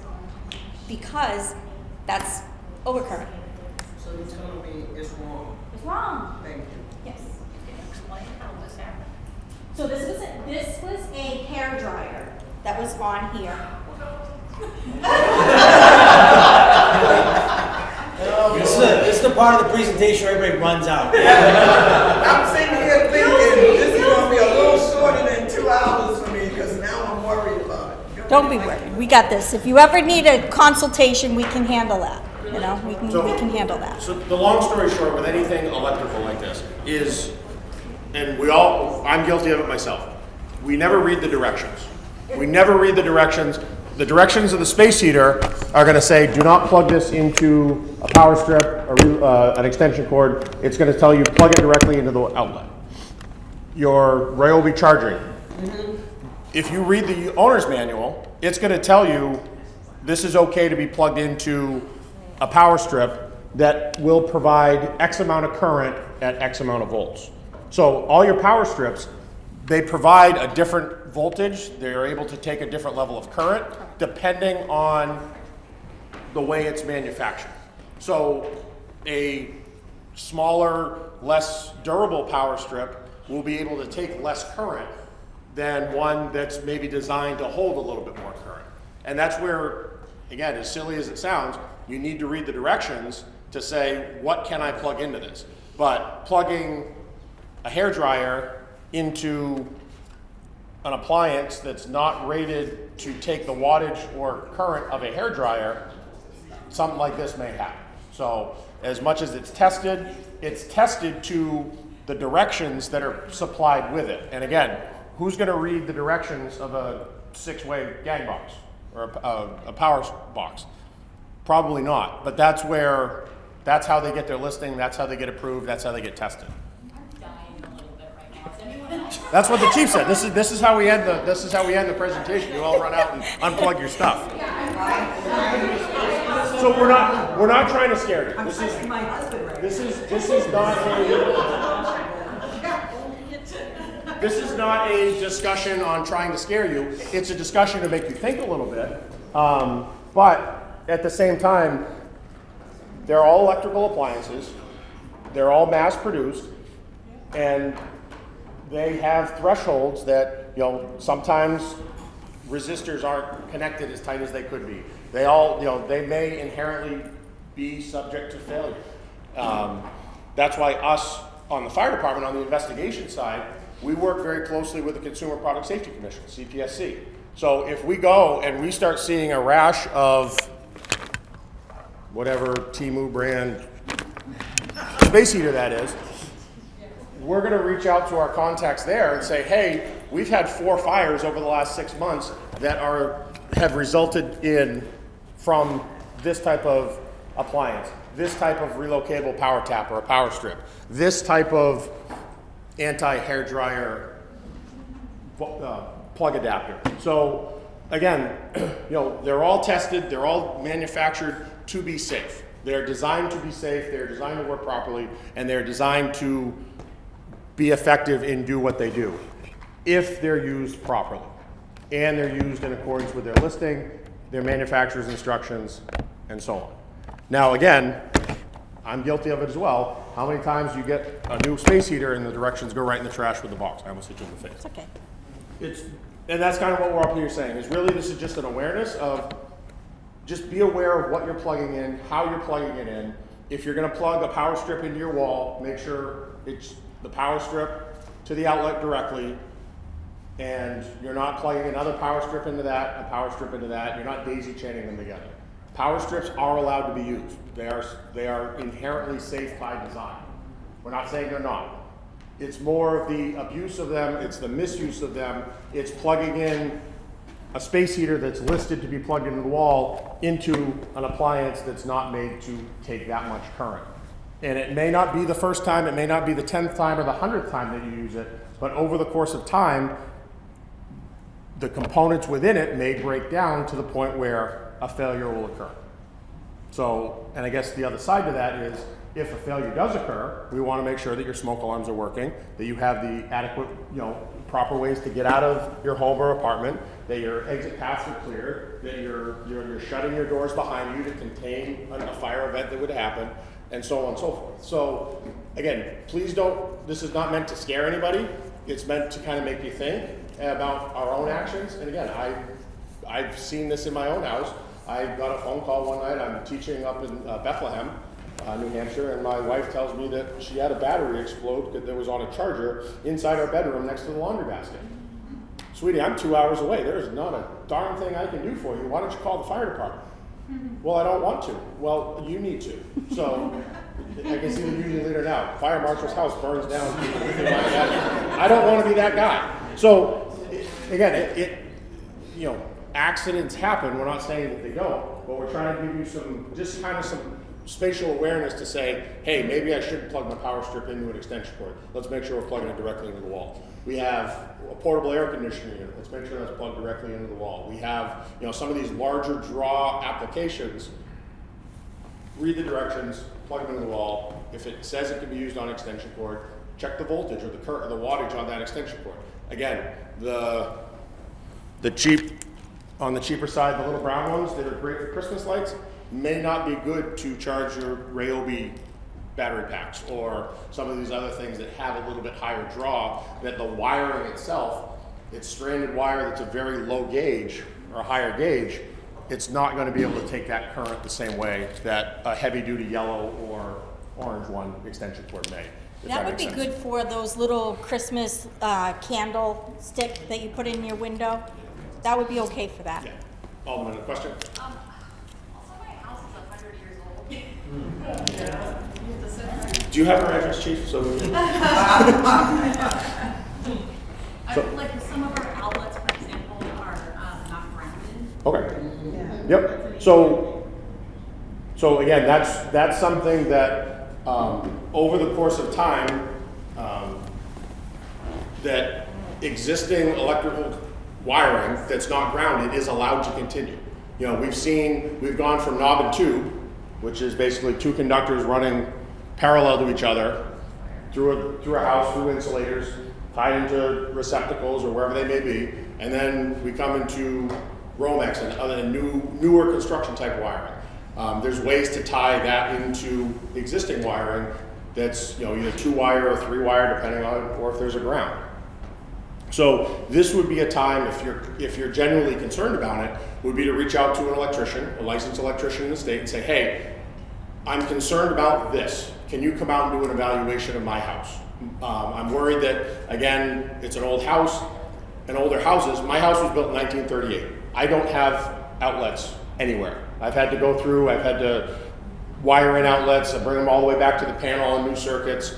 Speaker 5: because that's overcurrent.
Speaker 8: So you're telling me it's wrong?
Speaker 5: It's wrong.
Speaker 8: Thank you.
Speaker 5: Yes.
Speaker 7: Can you explain how this happened?
Speaker 5: So this was a hair dryer that was on here.
Speaker 3: This is the part of the presentation where everybody runs out.
Speaker 8: I'm sitting here thinking this is gonna be a little shorter than 2 hours for me, because now I'm worried about it.
Speaker 5: Don't be worried. We got this. If you ever need a consultation, we can handle that. You know, we can handle that.
Speaker 4: So the long story short, with anything electrical like this is, and I'm guilty of it myself, we never read the directions. We never read the directions. The directions of the space heater are going to say, do not plug this into a power strip or an extension cord. It's going to tell you plug it directly into the outlet. Your Ryobi charging. If you read the owner's manual, it's going to tell you this is okay to be plugged into a power strip that will provide X amount of current at X amount of volts. So all your power strips, they provide a different voltage. They're able to take a different level of current depending on the way it's manufactured. So a smaller, less durable power strip will be able to take less current than one that's maybe designed to hold a little bit more current. And that's where, again, as silly as it sounds, you need to read the directions to say, what can I plug into this? But plugging a hairdryer into an appliance that's not rated to take the wattage or current of a hairdryer, something like this may happen. So as much as it's tested to the directions that are supplied with it. And again, who's going to read the directions of a 6-way gang box or a power box? Probably not, but that's how they get their listing, that's how they get approved, that's how they get tested. That's what the chief said. This is how we end the presentation. You all run out and unplug your stuff. So we're not trying to scare you. This is not a discussion on trying to scare you. It's a discussion to make you think a little bit. But at the same time, they're all electrical appliances. They're all mass produced, and they have thresholds that, sometimes resistors aren't connected as tight as they could be. They may inherently be subject to failure. That's why us on the fire department, on the investigation side, we work very closely with the Consumer Product Safety Commission, CPSC. So if we go and we start seeing a rash of whatever Temu brand space heater that is, we're going to reach out to our contacts there and say, hey, we've had 4 fires over the last 6 months that have resulted from this type of appliance, this type of relocatable power tap or a power strip, this type of anti-hair dryer plug adapter. So again, they're all tested, they're all manufactured to be safe. They're designed to be safe, they're designed to work properly, and they're designed to be effective and do what they do if they're used properly. And they're used in accordance with their listing, their manufacturer's instructions, and so on. Now again, I'm guilty of it as well. How many times you get a new space heater and the directions go right in the trash with the box? I almost hit you in the face.
Speaker 5: It's okay.
Speaker 4: And that's kind of what we're up here saying, is really this is just an awareness of just be aware of what you're plugging in, how you're plugging it in. If you're going to plug a power strip into your wall, make sure it's the power strip to the outlet directly, and you're not plugging another power strip into that, a power strip into that. You're not daisy chaining them together. Power strips are allowed to be used. They are inherently safe by design. We're not saying they're not. It's more of the abuse of them, it's the misuse of them, it's plugging in a space heater that's listed to be plugged into the wall into an appliance that's not made to take that much current. And it may not be the first time, it may not be the 10th time or the 100th time that you use it, but over the course of time, the components within it may break down to the point where a failure will occur. So, and I guess the other side to that is, if a failure does occur, we want to make sure that your smoke alarms are working, that you have the adequate, proper ways to get out of your home or apartment, that your exit paths are clear, that you're shutting your doors behind you to contain a fire event that would happen, and so on and so forth. So again, please don't, this is not meant to scare anybody. It's meant to kind of make you think about our own actions. And again, I've seen this in my own house. I got a phone call one night. I'm teaching up in Bethlehem, New Hampshire, and my wife tells me that she had a battery explode that was on a charger inside our bedroom next to the laundry basket. Sweetie, I'm 2 hours away. There's not a darn thing I can do for you. Why don't you call the fire department? Well, I don't want to. Well, you need to. So I can see the union leader now. Fire marshal's house burns down. I don't want to be that guy. So again, accidents happen. We're not saying that they don't, but we're trying to give you some spatial awareness to say, hey, maybe I shouldn't plug my power strip into an extension cord. Let's make sure we're plugging it directly into the wall. We have a portable air conditioning unit. Let's make sure that's plugged directly into the wall. We have, some of these larger draw applications. Read the directions, plug them into the wall. If it says it can be used on extension cord, check the voltage or the current or the wattage on that extension cord. Again, on the cheaper side, the little brown ones that are great for Christmas lights may not be good to charge your Ryobi battery packs or some of these other things that have a little bit higher draw, that the wiring itself, it's stranded wire that's a very low gauge or higher gauge, it's not going to be able to take that current the same way that a heavy duty yellow or orange one extension cord may.
Speaker 5: That would be good for those little Christmas candle stick that you put in your window. That would be okay for that.
Speaker 4: Yeah. Alderman, a question?
Speaker 2: Also, my house is 100 years old.
Speaker 4: Do you have her address, Chief? So we can...
Speaker 2: Like some of our outlets, for example, are not grounded.
Speaker 4: Okay. Yep. So again, that's something that over the course of time, that existing electrical wiring that's not grounded is allowed to continue. We've gone from knob and tube, which is basically two conductors running parallel to each other through a house, through insulators, tied into receptacles or wherever they may be, and then we come into Romex and other newer construction type wiring. There's ways to tie that into existing wiring that's either 2-wire or 3-wire, depending on or if there's a ground. So this would be a time, if you're genuinely concerned about it, would be to reach out to an electrician, a licensed electrician in the state, and say, hey, I'm concerned about this. Can you come out and do an evaluation of my house? I'm worried that, again, it's an old house, and older houses. My house was built in 1938. I don't have outlets anywhere. I've had to go through, I've had to wire in outlets, I bring them all the way back to the panel and new circuits.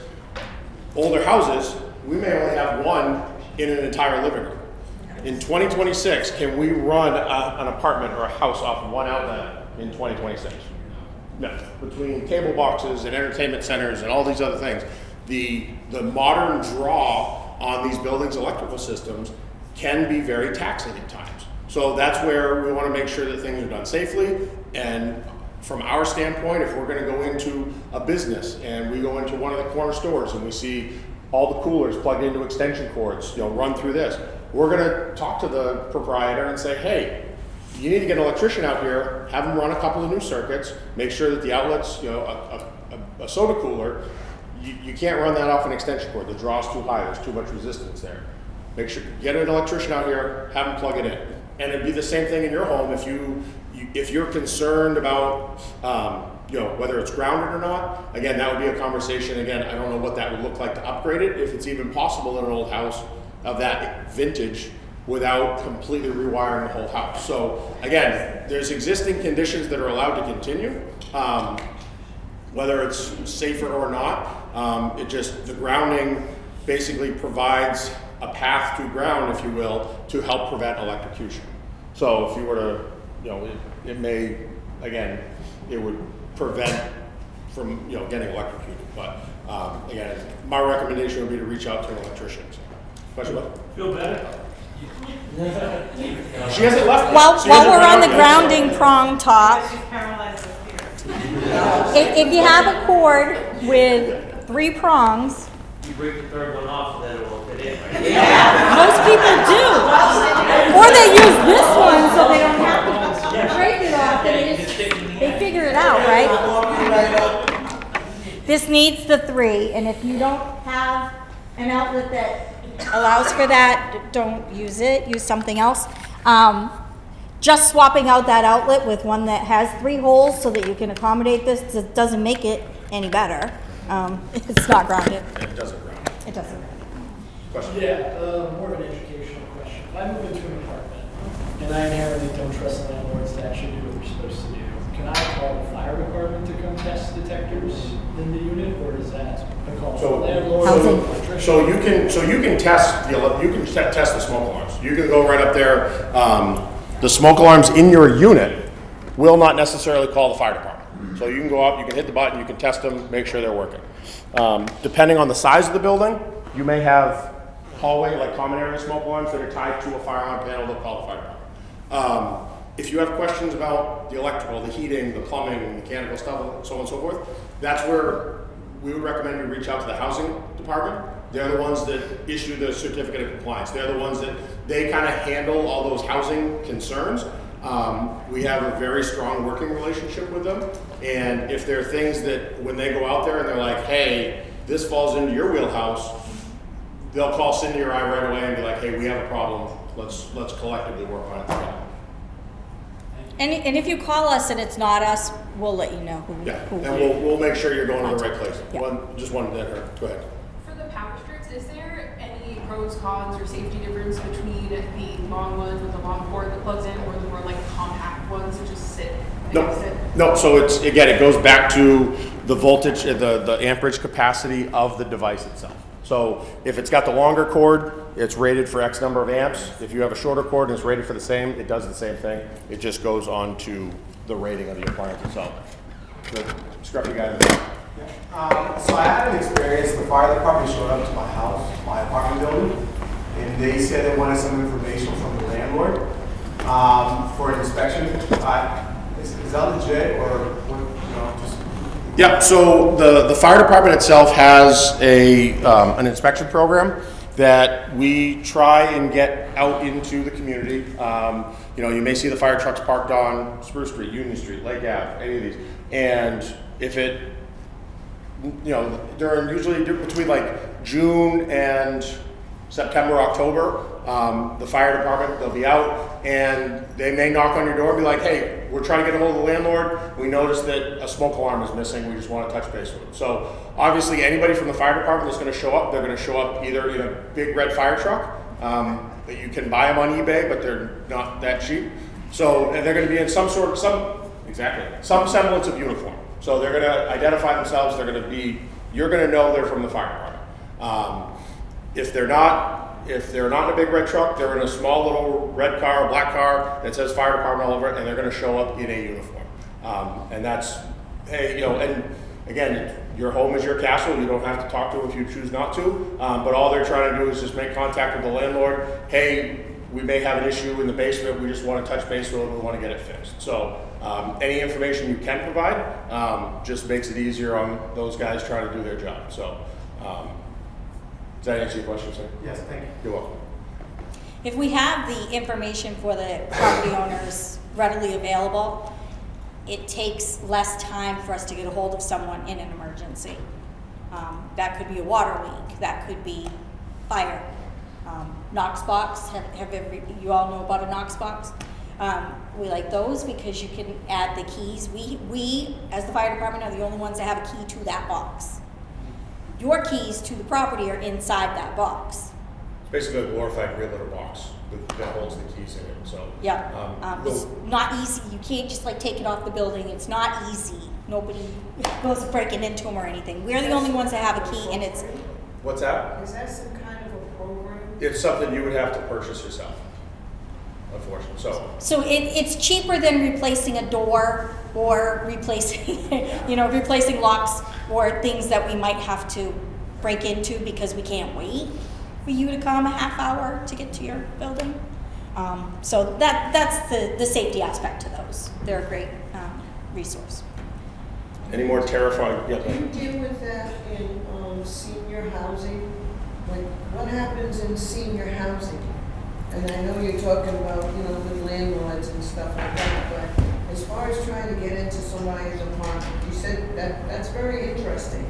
Speaker 4: Older houses, we may only have one in an entire living room. In 2026, can we run an apartment or a house off of one outlet in 2026? No. Between cable boxes and entertainment centers and all these other things, the modern draw on these buildings' electrical systems can be very taxing at times. So that's where we want to make sure that things are done safely. And from our standpoint, if we're going to go into a business and we go into one of the corner stores and we see all the coolers plugged into extension cords, run through this, we're going to talk to the proprietor and say, hey, you need to get an electrician out here, have them run a couple of new circuits, make sure that the outlets, a soda cooler, you can't run that off an extension cord. The draw's too high, there's too much resistance there. Make sure, get an electrician out here, have them plug it in. And it'd be the same thing in your home if you're concerned about whether it's grounded or not. Again, that would be a conversation. Again, I don't know what that would look like to upgrade it, if it's even possible in an old house of that vintage without completely rewiring the whole house. So again, there's existing conditions that are allowed to continue, whether it's safer or not. The grounding basically provides a path to ground, if you will, to help prevent electrocution. So if you were to, it may, again, it would prevent from, getting electrocuted. But again, my recommendation would be to reach out to an electrician. Question what?
Speaker 6: Feel better?
Speaker 4: She hasn't left.
Speaker 5: While we're on the grounding prong talk,
Speaker 11: She's paralyzed with fear.
Speaker 5: if you have a cord with 3 prongs,
Speaker 9: You break the third one off, so then it won't fit in, right?
Speaker 5: Most people do. Or they use this one so they don't have to break it off. They figure it out, right? This needs the 3, and if you don't have an outlet that allows for that, don't use it, use something else. Just swapping out that outlet with one that has 3 holes so that you can accommodate this doesn't make it any better. It's not grounded.
Speaker 4: It doesn't ground.
Speaker 5: It doesn't.
Speaker 4: Question?
Speaker 6: Yeah, more of an educational question. If I move into an apartment and I inherently don't trust landlords to actually do what they're supposed to do, can I call the fire department to come test detectors in the unit, or is that a call to the landlord?
Speaker 4: So you can test test the smoke alarms. You can go right up there. The smoke alarms in your unit will not necessarily call the fire department. So you can go up, you can hit the button, you can test them, make sure they're working. Depending on the size of the building, you may have hallway, like common area smoke alarms that are tied to a fire alarm panel. They'll call the fire department. If you have questions about the electrical, the heating, the plumbing, mechanical stuff, so on and so forth, that's where we would recommend you reach out to the housing department. They're the ones that issue the certificate of compliance. They're the ones that they kind of handle all those housing concerns. We have a very strong working relationship with them. And if there are things that when they go out there and they're like, hey, this falls into your wheelhouse, they'll call Cindy or I right away and be like, hey, we have a problem. Let's collectively work on it together.
Speaker 5: And if you call us and it's not us, we'll let you know who.
Speaker 4: And we'll make sure you're going to the right place.
Speaker 5: Yeah.
Speaker 4: Just one dead her. Go ahead.
Speaker 13: For the power strips, is there any pros, cons, or safety difference between the long ones with the long cord that plugs in, or the more like compact ones that just sit against it?
Speaker 4: No. So it goes back to the voltage, the amperage capacity of the device itself. So if it's got the longer cord, it's rated for X number of amps. If you have a shorter cord and it's rated for the same, it does the same thing. It just goes on to the rating of the appliance itself. The scruffy guy in the back.
Speaker 14: So I had an experience. The fire department showed up to my house, my apartment building, and they said they wanted some information from the landlord for an inspection. Is that legit, or what, just?
Speaker 4: Yeah, so the fire department itself has an inspection program that we try and get out into the community. You may see the fire trucks parked on Spruce Street, Union Street, Lake Ave, any of these. And if it, during usually between like June and September, October, the fire department, they'll be out and they may knock on your door and be like, hey, we're trying to get a hold of the landlord. We noticed that a smoke alarm is missing. We just want to touch base with them. So obviously anybody from the fire department that's going to show up, they're going to show up either in a big red fire truck, that you can buy them on eBay, but they're not that cheap. So, and they're going to be in some semblance of uniform. So they're going to identify themselves. You're going to know they're from the fire department. If they're not in a big red truck, they're in a small little red car or black car that says fire department all over it, and they're going to show up in a uniform. And that's, hey, and again, your home is your castle. You don't have to talk to them if you choose not to. But all they're trying to do is just make contact with the landlord. Hey, we may have an issue in the basement. We just want to touch base with them. We want to get it fixed. So any information you can provide just makes it easier on those guys trying to do their job. So. Does that answer your question, sir?
Speaker 14: Yes, thank you.
Speaker 4: You're welcome.
Speaker 5: If we have the information for the property owners readily available, it takes less time for us to get a hold of someone in an emergency. That could be a water leak, that could be fire. Knox box, you all know about a Knox box? We like those because you can add the keys. We, as the fire department, are the only ones that have a key to that box. Your keys to the property are inside that box.
Speaker 4: It's basically a glorified grid letter box that holds the keys in it. So
Speaker 5: yeah, it's not easy. You can't just like take it off the building. It's not easy. Nobody goes breaking into them or anything. We're the only ones that have a key, and it's.
Speaker 4: What's that?
Speaker 8: Is that some kind of a program?
Speaker 4: It's something you would have to purchase yourself, unfortunately.
Speaker 5: So it's cheaper than replacing a door or replacing locks or things that we might have to break into because we can't wait for you to come a half hour to get to your building. So that's the safety aspect to those. They're a great resource.
Speaker 4: Any more terrifying? Yeah.
Speaker 8: Do you deal with that in senior housing? Like, what happens in senior housing? And I know you're talking about, with landlords and stuff like that, but as far as trying to get into somebody's apartment, you said that's very interesting.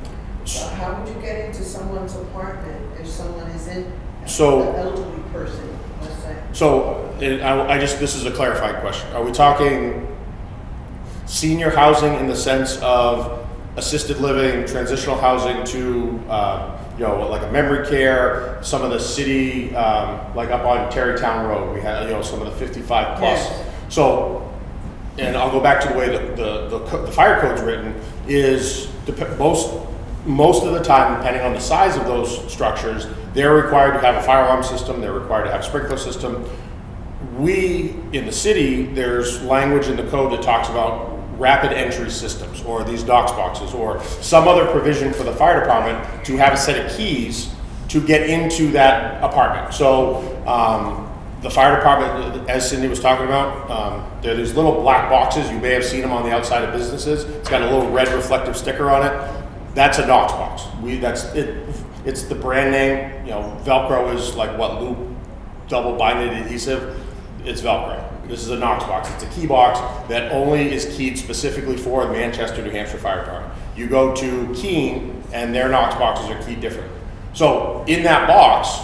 Speaker 8: How would you get into someone's apartment if someone is in, an elderly person, let's say?
Speaker 4: So, this is a clarified question. Are we talking senior housing in the sense of assisted living, transitional housing to, like a memory care, some of the city, like up on Terrytown Road, we have, some of the 55 plus.
Speaker 8: Yes.
Speaker 4: So, and I'll go back to the way the fire code's written, is most of the time, depending on the size of those structures, they're required to have a fire alarm system, they're required to have a sprinkler system. We, in the city, there's language in the code that talks about rapid entry systems, or these Knox boxes, or some other provision for the fire department to have a set of keys to get into that apartment. So the fire department, as Cindy was talking about, there are these little black boxes. You may have seen them on the outside of businesses. It's got a little red reflective sticker on it. That's a Knox box. It's the brand name. Velcro is like what, loop, double binded adhesive. It's Velcro. This is a Knox box. It's a key box that only is keyed specifically for the Manchester, New Hampshire Fire Department. You go to Keene, and their Knox boxes are keyed differently. So in that box,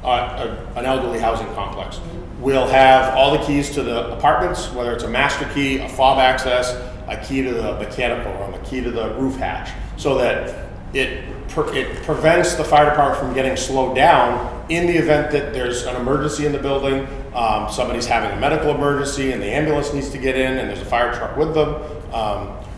Speaker 4: an elderly housing complex will have all the keys to the apartments, whether it's a master key, a fob access, a key to the mechanical room, a key to the roof hatch, so that it prevents the fire department from getting slowed down in the event that there's an emergency in the building, somebody's having a medical emergency and the ambulance needs to get in and there's a fire truck with them.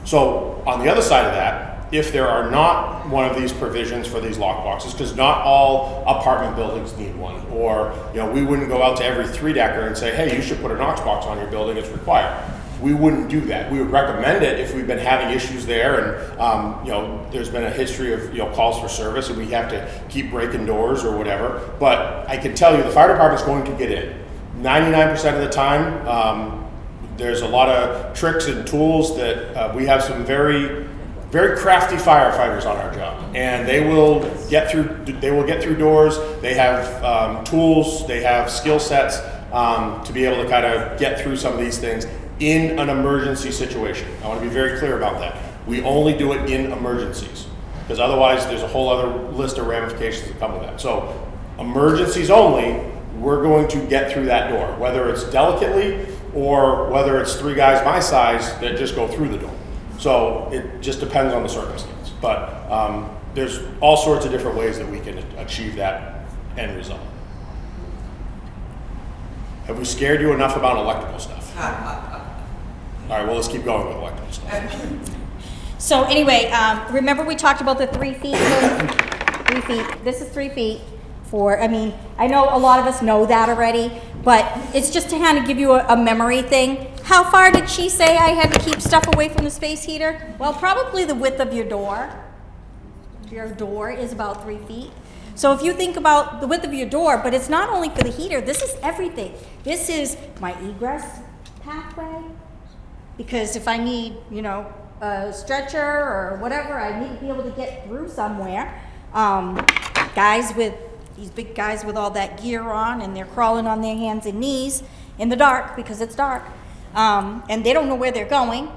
Speaker 4: So on the other side of that, if there are not one of these provisions for these lock boxes, because not all apartment buildings need one, or we wouldn't go out to every 3-decker and say, hey, you should put a Knox box on your building, it's required. We wouldn't do that. We would recommend it if we've been having issues there, and there's been a history of calls for service, and we have to keep breaking doors or whatever. But I can tell you, the fire department's going to get in 99% of the time. There's a lot of tricks and tools that we have some very, very crafty firefighters on our job, and they will get through. They will get through doors. They have tools. They have skill sets to be able to kind of get through some of these things in an emergency situation. I want to be very clear about that. We only do it in emergencies, because otherwise there's a whole other list of ramifications that come with that. So emergencies only, we're going to get through that door, whether it's delicately or whether it's 3 guys my size that just go through the door. So it just depends on the circumstance. But there's all sorts of different ways that we can achieve that end result. Have we scared you enough about electrical stuff? All right, well, let's keep going with electrical stuff.
Speaker 5: So anyway, remember we talked about the 3 feet? 3 feet. This is 3 feet I know a lot of us know that already, but it's just to kind of give you a memory thing. How far did she say I had to keep stuff away from the space heater? Well, probably the width of your door. Your door is about 3 feet. So if you think about the width of your door, but it's not only for the heater, this is everything. This is my egress pathway, because if I need, a stretcher or whatever, I need to be able to get through somewhere. These big guys with all that gear on, and they're crawling on their hands and knees in the dark because it's dark, and they don't know where they're going,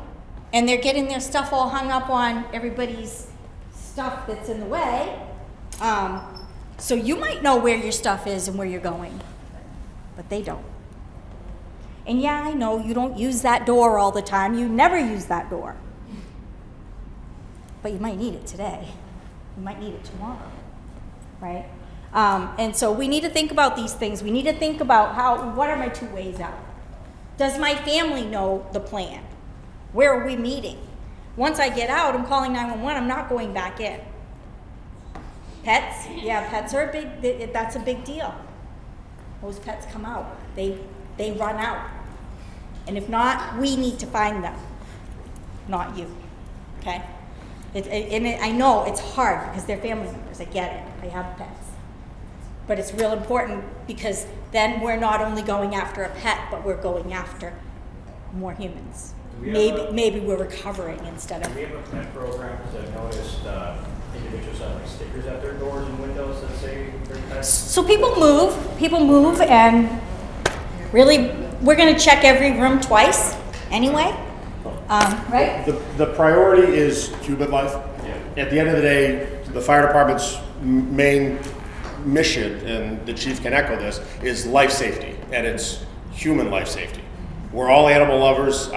Speaker 5: and they're getting their stuff all hung up on everybody's stuff that's in the way. So you might know where your stuff is and where you're going, but they don't. And yeah, I know you don't use that door all the time. You never use that door. But you might need it today. You might need it tomorrow, right? And so we need to think about these things. We need to think about what are my 2 ways out? Does my family know the plan? Where are we meeting? Once I get out, I'm calling 911. I'm not going back in. Pets? Yeah, pets are that's a big deal. Most pets come out. They run out. And if not, we need to find them, not you, okay? I know it's hard because they're family members. I get it. I have pets. But it's real important, because then we're not only going after a pet, but we're going after more humans maybe we're recovering instead of.
Speaker 1: We have a pet program, because I've noticed individuals have like stickers at their doors and windows that say they're pets.
Speaker 5: So people move, and really, we're gonna check every room twice anyway, right?
Speaker 4: The priority is human life. At the end of the day, the fire department's main mission, and the chief can echo this, is life safety, and it's human life safety. We're all animal lovers.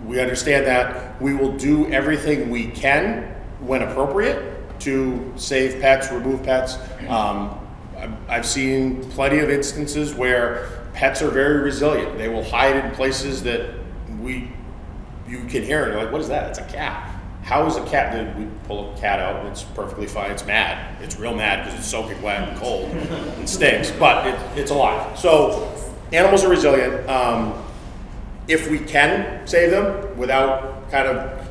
Speaker 4: We understand that. We will do everything we can when appropriate to save pets, remove pets. I've seen plenty of instances where pets are very resilient. They will hide in places that you can hear it. You're like, what is that? It's a cat. How is a cat? We pull a cat out and it's perfectly fine. It's mad. It's real mad because it's soaking wet and cold and stinks, but it's alive. So animals are resilient. If we can save them without kind of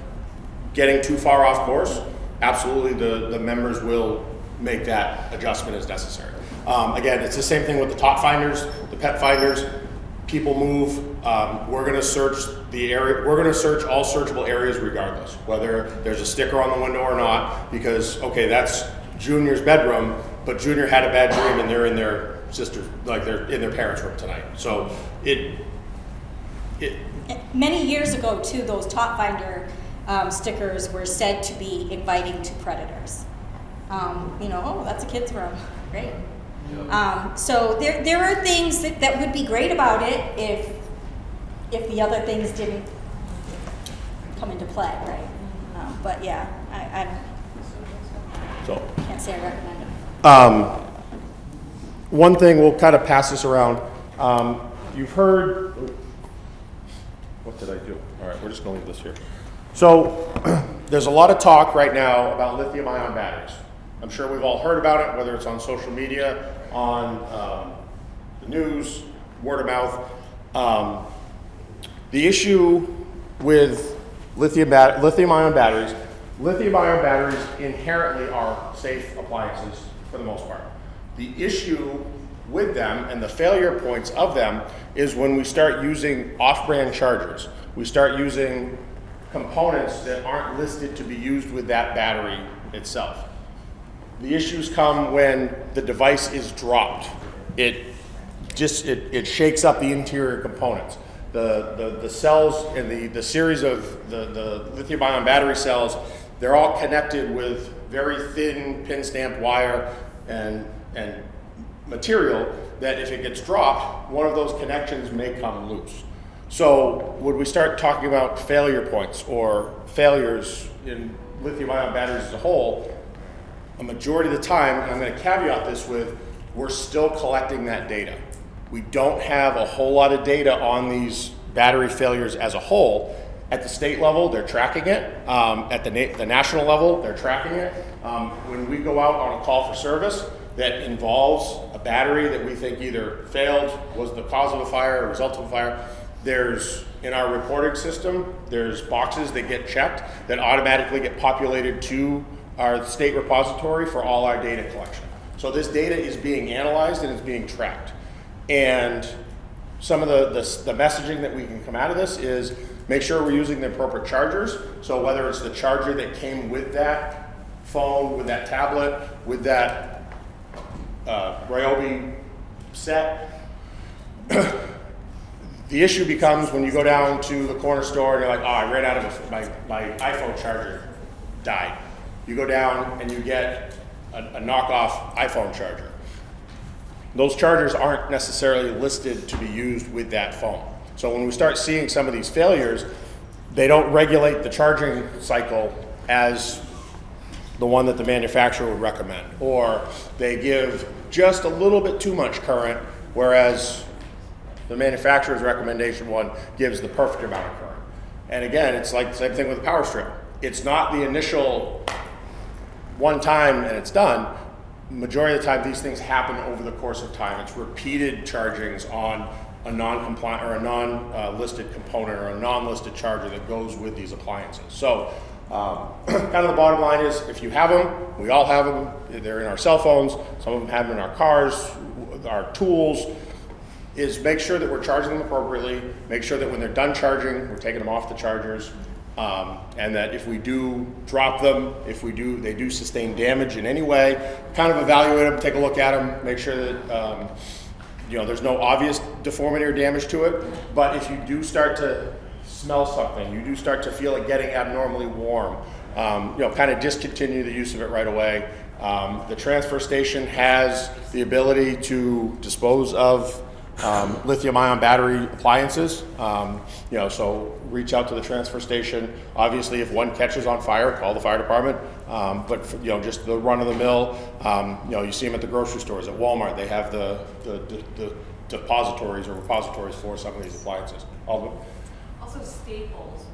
Speaker 4: getting too far off course, absolutely the members will make that adjustment as necessary. Again, it's the same thing with the top finders, the pet finders. People move. We're going to search the area. We're going to search all searchable areas regardless, whether there's a sticker on the window or not, because, okay, that's Junior's bedroom, but Junior had a bad dream and they're in their sister's, like they're in their parents' room tonight. So
Speaker 5: Many years ago, too, those top finder stickers were said to be inviting to predators. Oh, that's a kid's room, great. So there are things that would be great about it if the other things didn't come into play, right? But yeah, I can't say I recommend it.
Speaker 4: One thing, we'll kind of pass this around. You've heard, what did I do? All right, we're just going to leave this here. So there's a lot of talk right now about lithium-ion batteries. I'm sure we've all heard about it, whether it's on social media, on the news, word of mouth. The issue with lithium-ion batteries inherently are safe appliances for the most part. The issue with them and the failure points of them is when we start using off-brand chargers. We start using components that aren't listed to be used with that battery itself. The issues come when the device is dropped. It shakes up the interior components. The cells in the series of the lithium-ion battery cells, they're all connected with very thin pin stamped wire and material that if it gets dropped, one of those connections may come loose. So when we start talking about failure points or failures in lithium-ion batteries as a whole, a majority of the time, and I'm going to caveat this with, we're still collecting that data. We don't have a whole lot of data on these battery failures as a whole. At the state level, they're tracking it. At the national level, they're tracking it. When we go out on a call for service that involves a battery that we think either failed, was the cause of a fire, or result of a fire, in our reporting system, there's boxes that get checked that automatically get populated to our state repository for all our data collection. So this data is being analyzed and it's being tracked. And some of the messaging that we can come out of this is make sure we're using the appropriate chargers. So whether it's the charger that came with that phone, with that tablet, with that Ryobi set, the issue becomes when you go down to the corner store and you're like, oh, I ran out of my iPhone charger, died. You go down and you get a knockoff iPhone charger. Those chargers aren't necessarily listed to be used with that phone. So when we start seeing some of these failures, they don't regulate the charging cycle as the one that the manufacturer would recommend, or they give just a little bit too much current, whereas the manufacturer's recommendation one gives the perfect amount of current. And again, it's like the same thing with the power strip. It's not the initial one time and it's done. Majority of the time, these things happen over the course of time. It's repeated chargings on a non-compliant or a non-listed component or a non-listed charger that goes with these appliances. So kind of the bottom line is, if you have them, we all have them. They're in our cell phones. Some of them have them in our cars, our tools. is make sure that we're charging them appropriately, make sure that when they're done charging, we're taking them off the chargers, and that if we do drop them, they do sustain damage in any way, kind of evaluate them, take a look at them, make sure that there's no obvious deformity or damage to it. But if you do start to smell something, you do start to feel it getting abnormally warm, kind of discontinue the use of it right away. The transfer station has the ability to dispose of lithium-ion battery appliances. So reach out to the transfer station. Obviously, if one catches on fire, call the fire department. But just the run-of-the-mill, you see them at the grocery stores, at Walmart. They have the depositories or repositories for some of these appliances.
Speaker 2: Also, Staples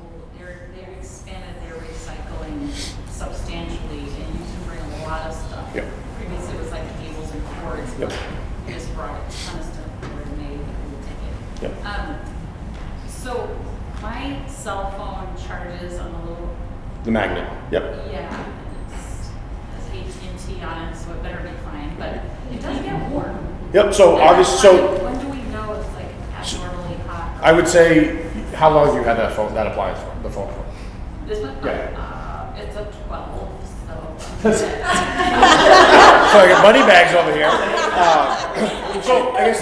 Speaker 2: they've expanded their recycling substantially, and you can bring a lot of stuff.
Speaker 4: Yep.
Speaker 2: Previously, it was like cables and cords.
Speaker 4: Yep.
Speaker 2: They just brought a ton of stuff forward, and they will take it.
Speaker 4: Yep.
Speaker 2: So my cell phone charges on a little.
Speaker 4: The magnet. Yep.
Speaker 2: Yeah, it has AT&T on it, so it better be fine. But it does get warm.
Speaker 4: Yep. So obviously,
Speaker 2: When do we know it's like abnormally hot?
Speaker 4: I would say, how long have you had that appliance for? The phone for?
Speaker 2: This one?
Speaker 4: Yeah.
Speaker 2: It's a 12, so.
Speaker 4: So I got money bags over here. So I guess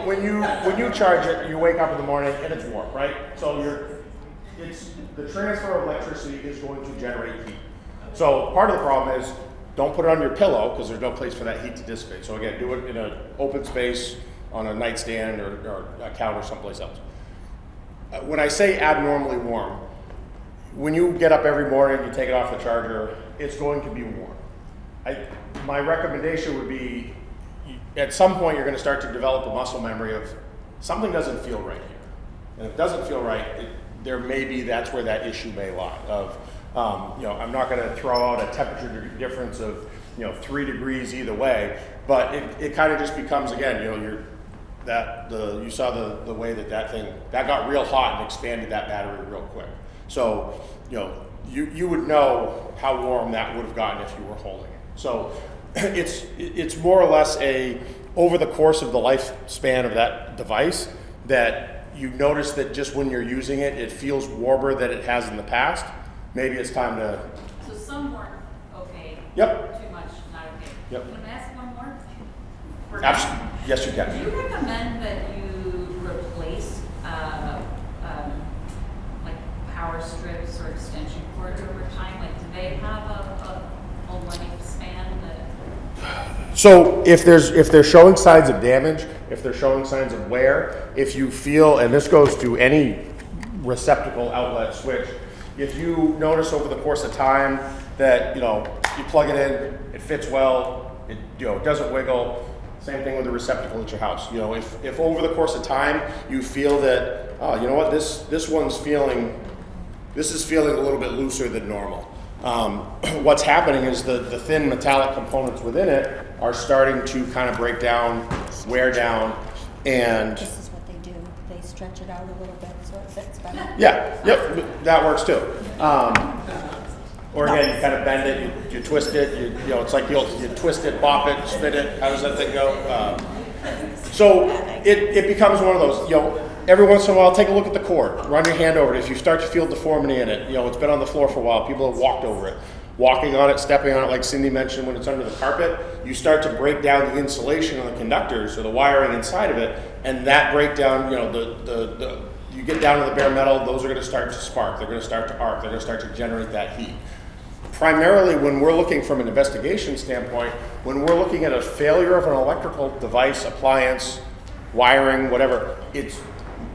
Speaker 4: when you charge it, you wake up in the morning and it's warm, right? So the transfer of electricity is going to generate heat. So part of the problem is don't put it on your pillow because there's no place for that heat to dissipate. So again, do it in an open space on a nightstand or a counter someplace else. When I say abnormally warm, when you get up every morning, you take it off the charger, it's going to be warm. My recommendation would be, at some point you're going to start to develop a muscle memory of something doesn't feel right here. And if it doesn't feel right, that's where that issue may lie. I'm not going to throw out a temperature difference of 3 degrees either way, but it kind of just becomes, again, you saw the way that thing got real hot and expanded that battery real quick. So you would know how warm that would have gotten if you were holding it. So it's more or less over the course of the lifespan of that device that you notice that just when you're using it, it feels warmer than it has in the past. Maybe it's time to.
Speaker 2: So some warmth, okay.
Speaker 4: Yep.
Speaker 2: Too much, not okay.
Speaker 4: Yep.
Speaker 2: Can I ask one more?
Speaker 4: Absolutely. Yes, you can.
Speaker 2: Do you recommend that you replace like power strips or extension cords over time? Like, do they have a lifespan that?
Speaker 4: So if they're showing signs of damage, if they're showing signs of wear, if you feel, and this goes to any receptacle outlet switch, if you notice over the course of time that you plug it in, it fits well, it doesn't wiggle. Same thing with the receptacle at your house. If over the course of time you feel that, oh, you know what, this is feeling a little bit looser than normal. What's happening is the thin metallic components within it are starting to kind of break down, wear down, and
Speaker 5: This is what they do. They stretch it out a little bit so it fits better.
Speaker 4: yep, that works too. Or again, you kind of bend it, you twist it, it's like you twist it, bop it, spin it. How does that thing go? So it becomes one of those, every once in a while, take a look at the cord, run your hand over it. If you start to feel deformity in it, it's been on the floor for a while, people have walked over it. Walking on it, stepping on it, like Cindy mentioned, when it's under the carpet, you start to break down the insulation on the conductors or the wiring inside of it, and that breakdown, you get down to the bare metal, those are going to start to spark, they're going to start to arc, they're going to start to generate that heat. Primarily when we're looking from an investigation standpoint, when we're looking at a failure of an electrical device, appliance, wiring, whatever, it's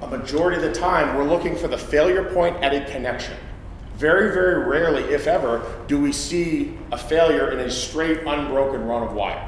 Speaker 4: a majority of the time we're looking for the failure point at a connection. Very, very rarely, if ever, do we see a failure in a straight, unbroken run of wire.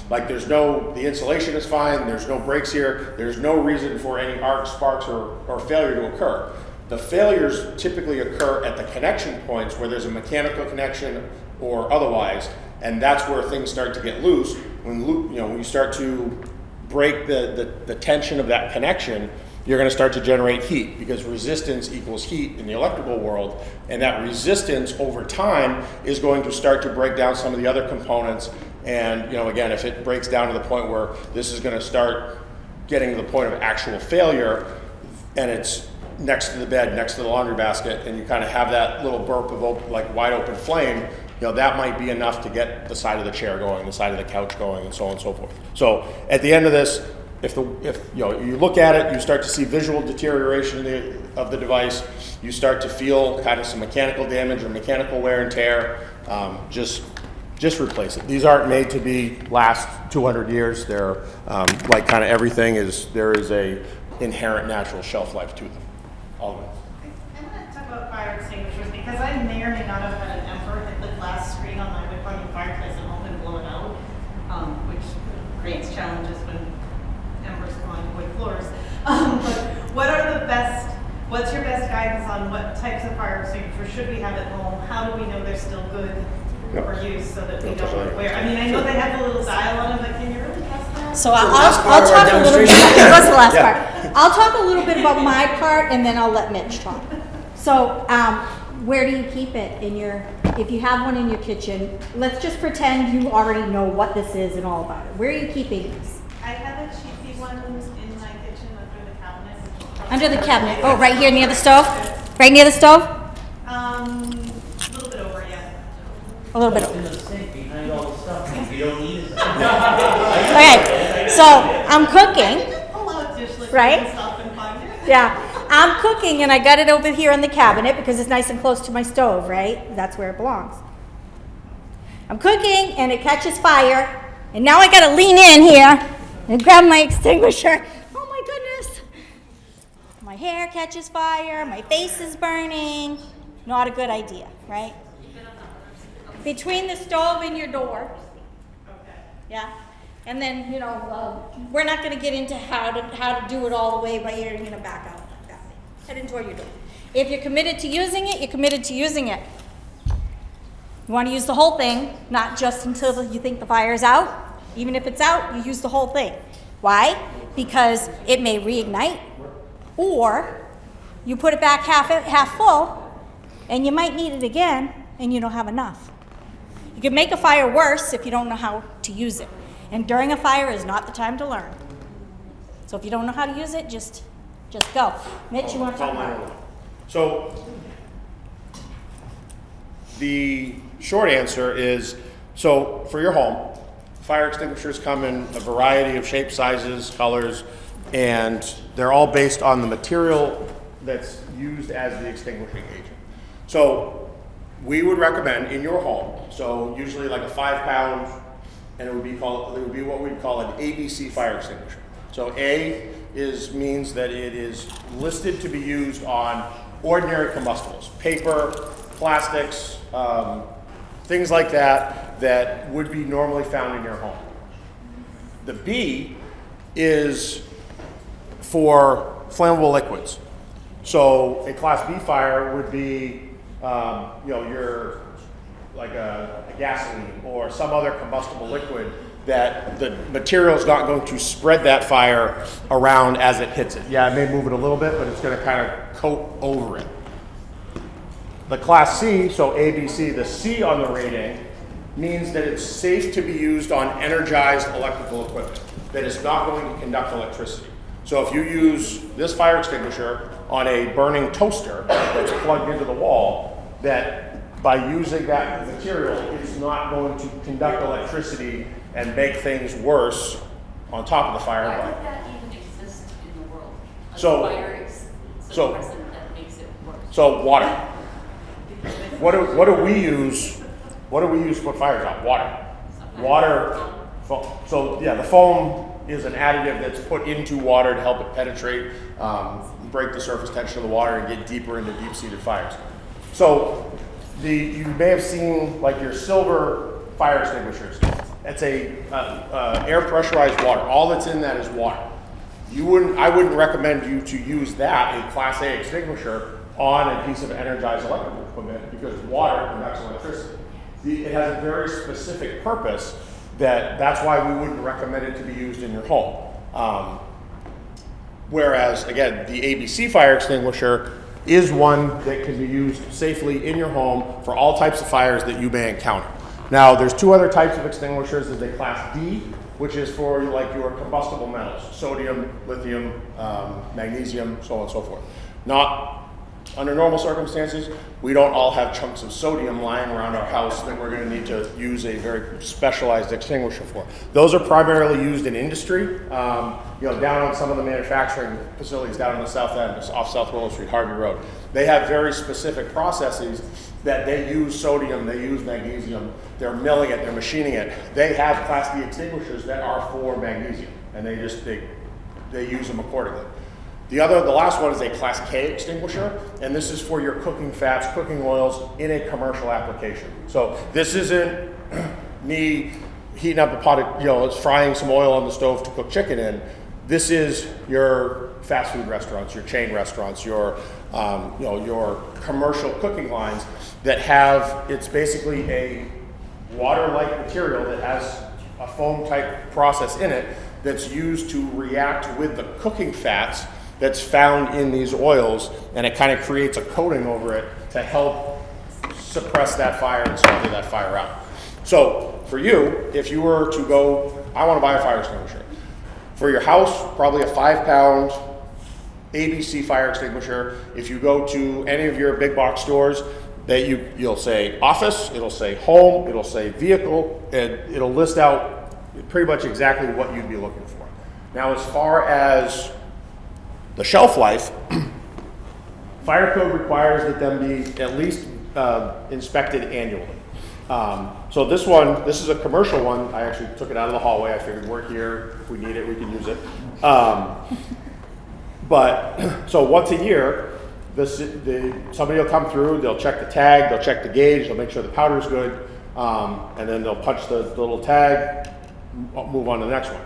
Speaker 4: Like the insulation is fine, there's no breaks here, there's no reason for any arc, sparks, or failure to occur. The failures typically occur at the connection points where there's a mechanical connection or otherwise, and that's where things start to get loose. When you start to break the tension of that connection, you're going to start to generate heat because resistance equals heat in the electrical world, and that resistance over time is going to start to break down some of the other components. And again, if it breaks down to the point where this is going to start getting to the point of actual failure, and it's next to the bed, next to the laundry basket, and you kind of have that little burp of like wide open flame, you know, that might be enough to get the side of the chair going, the side of the couch going, and so on and so forth. So at the end of this, if you know, you look at it, you start to see visual deterioration of the device, you start to feel kind of some mechanical damage or mechanical wear and tear, just replace it. These aren't made to last 200 years. They're like kind of everything there is a inherent natural shelf life to them. All of it.
Speaker 11: I'm going to talk about fire extinguishers because I may or may not have had an ember hit the glass screen on my wood burning fireplace and open and blow it out, which creates challenges when embers come on wood floors. But what's your best guidance on what types of fire extinguishers should we have at home? How do we know they're still good for use so that we don't wear? I mean, I know they have the little dial on them, but can you really trust that?
Speaker 5: So I'll talk a little bit. What's the last part? I'll talk a little bit about my part, and then I'll let Mitch talk. So, where do you keep it if you have one in your kitchen? Let's just pretend you already know what this is and all about it. Where are you keeping these?
Speaker 11: I have a cheapy one in my kitchen under the cabinet.
Speaker 5: Under the cabinet. Oh, right here near the stove? Right near the stove?
Speaker 11: A little bit over, yeah.
Speaker 5: A little bit over.
Speaker 9: In the sink behind all the stuff, you don't need it.
Speaker 5: Okay, so I'm cooking.
Speaker 11: Pull out dish liquid
Speaker 5: Right?
Speaker 11: and stuff and find it.
Speaker 5: Yeah, I'm cooking and I got it over here in the cabinet because it's nice and close to my stove, right? That's where it belongs. I'm cooking and it catches fire, and now I gotta lean in here and grab my extinguisher. Oh my goodness. My hair catches fire, my face is burning. Not a good idea, right? Between the stove and your door. Yeah. And then, you know, we're not going to get into how to do it all the way, but you're going to back out like that. Head into what you're doing. If you're committed to using it, you're committed to using it. You want to use the whole thing, not just until you think the fire's out. Even if it's out, you use the whole thing. Why? Because it may reignite, or you put it back half full, and you might need it again, and you don't have enough. You can make a fire worse if you don't know how to use it. And during a fire is not the time to learn. So if you don't know how to use it, just go. Mitch, you want to talk about it?
Speaker 4: So the short answer is, so for your home, fire extinguishers come in a variety of shapes, sizes, colors, and they're all based on the material that's used as the extinguishing agent. So we would recommend in your home, so usually like a 5 pound, and it would be what we'd call an ABC fire extinguisher. So A means that it is listed to be used on ordinary combustibles, paper, plastics, things like that would be normally found in your home. The B is for flammable liquids. So a Class B fire would be, your like a gasoline or some other combustible liquid that the material is not going to spread that fire around as it hits it. Yeah, it may move it a little bit, but it's going to kind of coat over it. The Class C, so ABC, the C on the rating means that it's safe to be used on energized electrical equipment, that it's not going to conduct electricity. So if you use this fire extinguisher on a burning toaster that's plugged into the wall, that by using that material, it's not going to conduct electricity and make things worse on top of the fire.
Speaker 2: Why would that even exist in the world?
Speaker 4: So
Speaker 2: that makes it worse.
Speaker 4: So water. What do we use? What do we use to put fires out? Water. So yeah, the foam is an additive that's put into water to help it penetrate, break the surface tension of the water, and get deeper into deep-seated fires. So you may have seen like your silver fire extinguishers. It's air pressurized water. All that's in that is water. I wouldn't recommend you to use that, a Class A extinguisher, on a piece of energized electrical equipment because water conducts electricity. It has a very specific purpose that's why we wouldn't recommend it to be used in your home. Whereas, again, the ABC fire extinguisher is one that can be used safely in your home for all types of fires that you may encounter. Now, there's two other types of extinguishers. There's a class D, which is for like your combustible metals, sodium, lithium, magnesium, so on and so forth. Not under normal circumstances, we don't all have chunks of sodium lying around our house that we're going to need to use a very specialized extinguisher for. Those are primarily used in industry. Down on some of the manufacturing facilities down in the south end, off South Willow Street, Harvey Road, they have very specific processes that they use sodium, they use magnesium, they're milling it, they're machining it. They have Class D extinguishers that are for magnesium, and they use them accordingly. The last one is a Class K extinguisher, and this is for your cooking fats, cooking oils in a commercial application. So this isn't me heating up a pot of, frying some oil on the stove to cook chicken in. This is your fast food restaurants, your chain restaurants, your commercial cooking lines that have, it's basically a water-like material that has a foam-type process in it that's used to react with the cooking fats that's found in these oils, and it kind of creates a coating over it to help suppress that fire and smother that fire out. So for you, if you were to go, I want to buy a fire extinguisher. For your house, probably a 5-pound ABC fire extinguisher. If you go to any of your big box stores, that you'll say office, it'll say home, it'll say vehicle, and it'll list out pretty much exactly what you'd be looking for. Now, as far as the shelf life, fire code requires that them be at least inspected annually. So this is a commercial one. I actually took it out of the hallway. I figured we're here. If we need it, we can use it. So once a year, somebody will come through, they'll check the tag, they'll check the gauge, they'll make sure the powder's good, and then they'll punch the little tag, move on to the next one.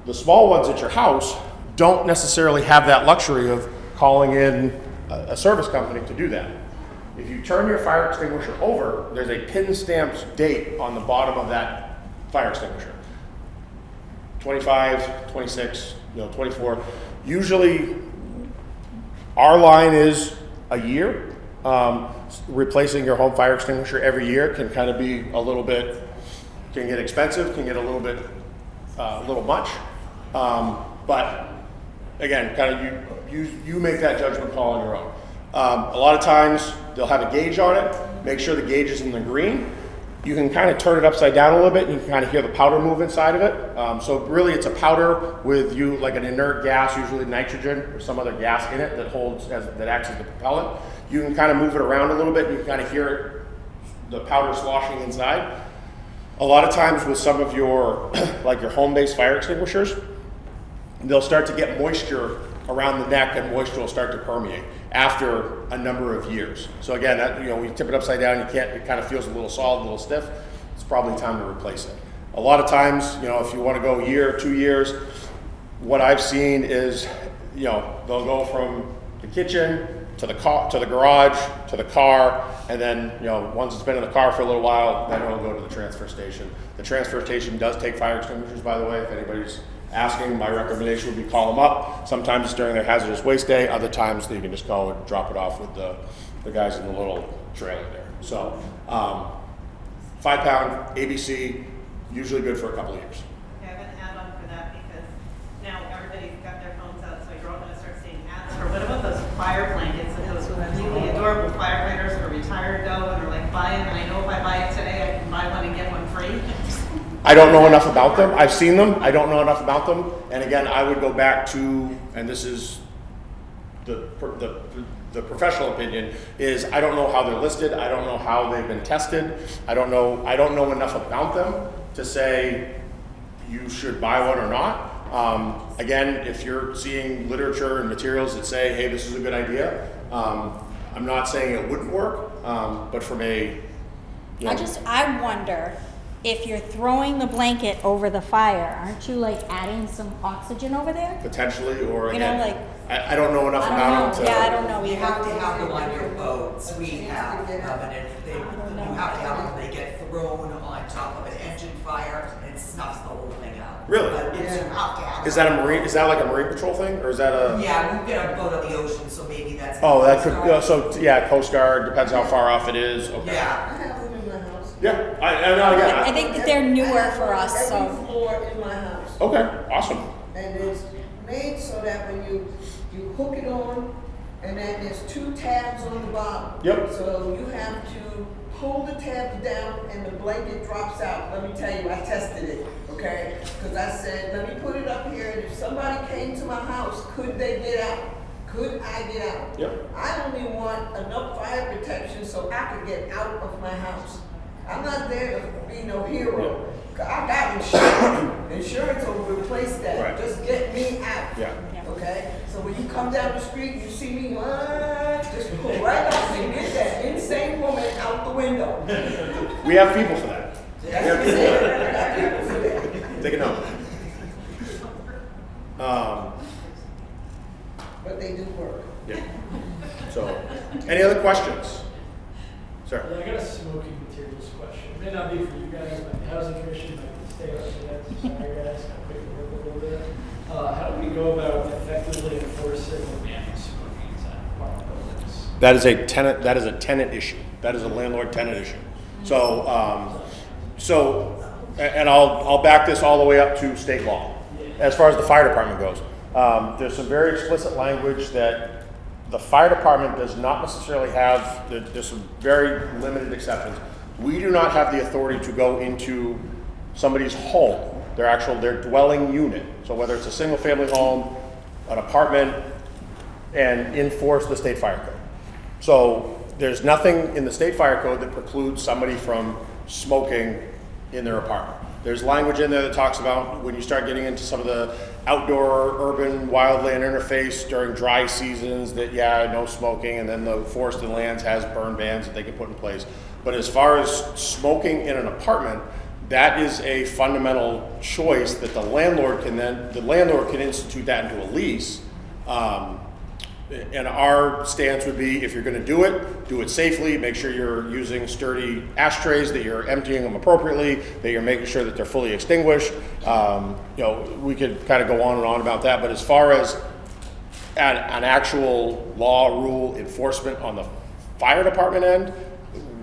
Speaker 4: The small ones at your house don't necessarily have that luxury of calling in a service company to do that. If you turn your fire extinguisher over, there's a pin stamped date on the bottom of that fire extinguisher. 25, 26, 24. Usually our line is a year. Replacing your home fire extinguisher every year can kind of be a little bit, can get expensive, can get a little bit, a little much. But again, kind of you make that judgment call on your own. A lot of times they'll have a gauge on it. Make sure the gauge is in the green. You can kind of turn it upside down a little bit, and you can kind of hear the powder move inside of it. So really, it's a powder with like an inert gas, usually nitrogen or some other gas in it that acts as the propellant. You can kind of move it around a little bit, and you can kind of hear it, the powder sloshing inside. A lot of times with some of your like your home-based fire extinguishers, they'll start to get moisture around the neck, and moisture will start to permeate after a number of years. So again, when you tip it upside down, it kind of feels a little solid, a little stiff. It's probably time to replace it. A lot of times, if you want to go a year, 2 years, what I've seen is, they'll go from the kitchen to the garage to the car, and then once it's been in the car for a little while, then it'll go to the transfer station. The transfer station does take fire extinguishers, by the way, if anybody's asking. My recommendation would be call them up. Sometimes it's during their hazardous waste day. Other times you can just go and drop it off with the guys in the little trailer there. So 5-pound ABC, usually good for a couple of years.
Speaker 11: I have an add-on for that because now everybody's got their phones out, so you're all going to start seeing ads for what about those fire blankets and those really adorable firefighters that are retired go and are like buying, and I know if I buy it today, I can buy one and get one free.
Speaker 4: I don't know enough about them. I've seen them. I don't know enough about them. And again, I would go back to, and this is the professional opinion, is I don't know how they're listed. I don't know how they've been tested. I don't know enough about them to say you should buy one or not. Again, if you're seeing literature and materials that say, hey, this is a good idea, I'm not saying it wouldn't work, but from a,
Speaker 5: I wonder if you're throwing the blanket over the fire, aren't you like adding some oxygen over there?
Speaker 4: Potentially, or
Speaker 5: You know,
Speaker 4: again,
Speaker 5: like-
Speaker 4: I don't know enough about it.
Speaker 5: Yeah, I don't know
Speaker 15: You
Speaker 5: either.
Speaker 15: have to have them on your boats, we have them, and if they, you have to have them, they get thrown on top of an engine fire and snuffs the whole thing out.
Speaker 4: Really?
Speaker 15: But it's, you have to have
Speaker 4: Is
Speaker 15: them.
Speaker 4: that like a marine patrol thing, or is that a?
Speaker 15: Yeah, we've got a boat on the ocean, so maybe that's.
Speaker 4: Oh, that could, Coast Guard, depends how far off it is, okay.
Speaker 15: Yeah.
Speaker 8: I have them in my house.
Speaker 4: Yeah, I know, again.
Speaker 5: I think that they're newer for us,
Speaker 8: Every
Speaker 5: so.
Speaker 8: floor in my house.
Speaker 4: Okay, awesome.
Speaker 8: And it's made so that when you hook it on, and then there's 2 tabs on the bottom.
Speaker 4: Yep.
Speaker 8: So you have to pull the tabs down and the blanket drops out. Let me tell you, I tested it, okay? Because I said, let me put it up here, and if somebody came to my house, could they get out? Could I get out?
Speaker 4: Yep.
Speaker 8: I only want enough fire protection so I could get out of my house. I'm not there to be no hero. I got insurance. Insurance will replace that.
Speaker 4: Right.
Speaker 8: Just get me out.
Speaker 4: Yeah.
Speaker 8: Okay? So when you come down the street and you see me, just pull right up and get that insane woman out the window.
Speaker 4: We have people for that.
Speaker 8: That's what I'm saying. I got people for that.
Speaker 4: Take a note.
Speaker 8: But they do work.
Speaker 4: Yeah. So, any other questions? Sir?
Speaker 6: Yeah, I got a smoking materials question. It may not be for you guys, but the housing commission might stay up to that. Sorry guys, I'll quick work a little bit. How do we go about effectively enforcing or banning smoking inside apartment buildings?
Speaker 4: That is a tenant issue. That is a landlord-tenant issue. So, and I'll back this all the way up to state law. As far as the fire department goes, there's some very explicit language that the fire department does not necessarily have. There's some very limited exceptions. We do not have the authority to go into somebody's home, their dwelling unit. So whether it's a single-family home, an apartment, and enforce the state fire code. So there's nothing in the state fire code that precludes somebody from smoking in their apartment. There's language in there that talks about when you start getting into some of the outdoor urban wildland interface during dry seasons that, no smoking, and then the forest and lands has burn bans that they can put in place. But as far as smoking in an apartment, that is a fundamental choice that the landlord can institute that into a lease. And our stance would be, if you're going to do it safely. Make sure you're using sturdy ashtrays, that you're emptying them appropriately, that you're making sure that they're fully extinguished. We could kind of go on and on about that. But as far as an actual law, rule enforcement on the fire department end,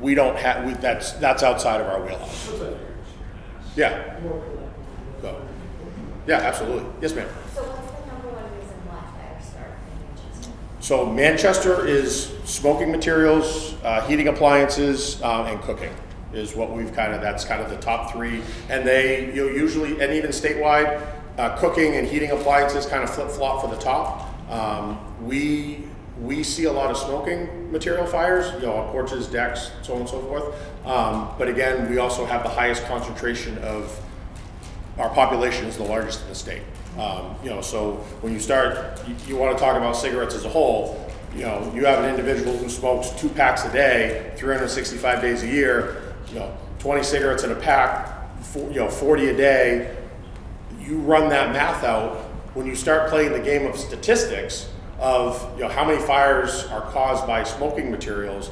Speaker 4: we don't have. That's outside of our wheelhouse. Yeah. So, yeah, absolutely. Yes, ma'am.
Speaker 12: So what's the number one reason why fires start in Manchester?
Speaker 4: So Manchester is smoking materials, heating appliances, and cooking is what that's kind of the top 3. And they usually, and even statewide, cooking and heating appliances kind of flip-flop for the top. We see a lot of smoking material fires, on porches, decks, so on and so forth. But again, we also have the highest concentration of our population is the largest in the state. So when you start, you want to talk about cigarettes as a whole, you have an individual who smokes 2 packs a day, 365 days a year, 20 cigarettes in a pack, 40 a day. You run that math out, when you start playing the game of statistics of how many fires are caused by smoking materials,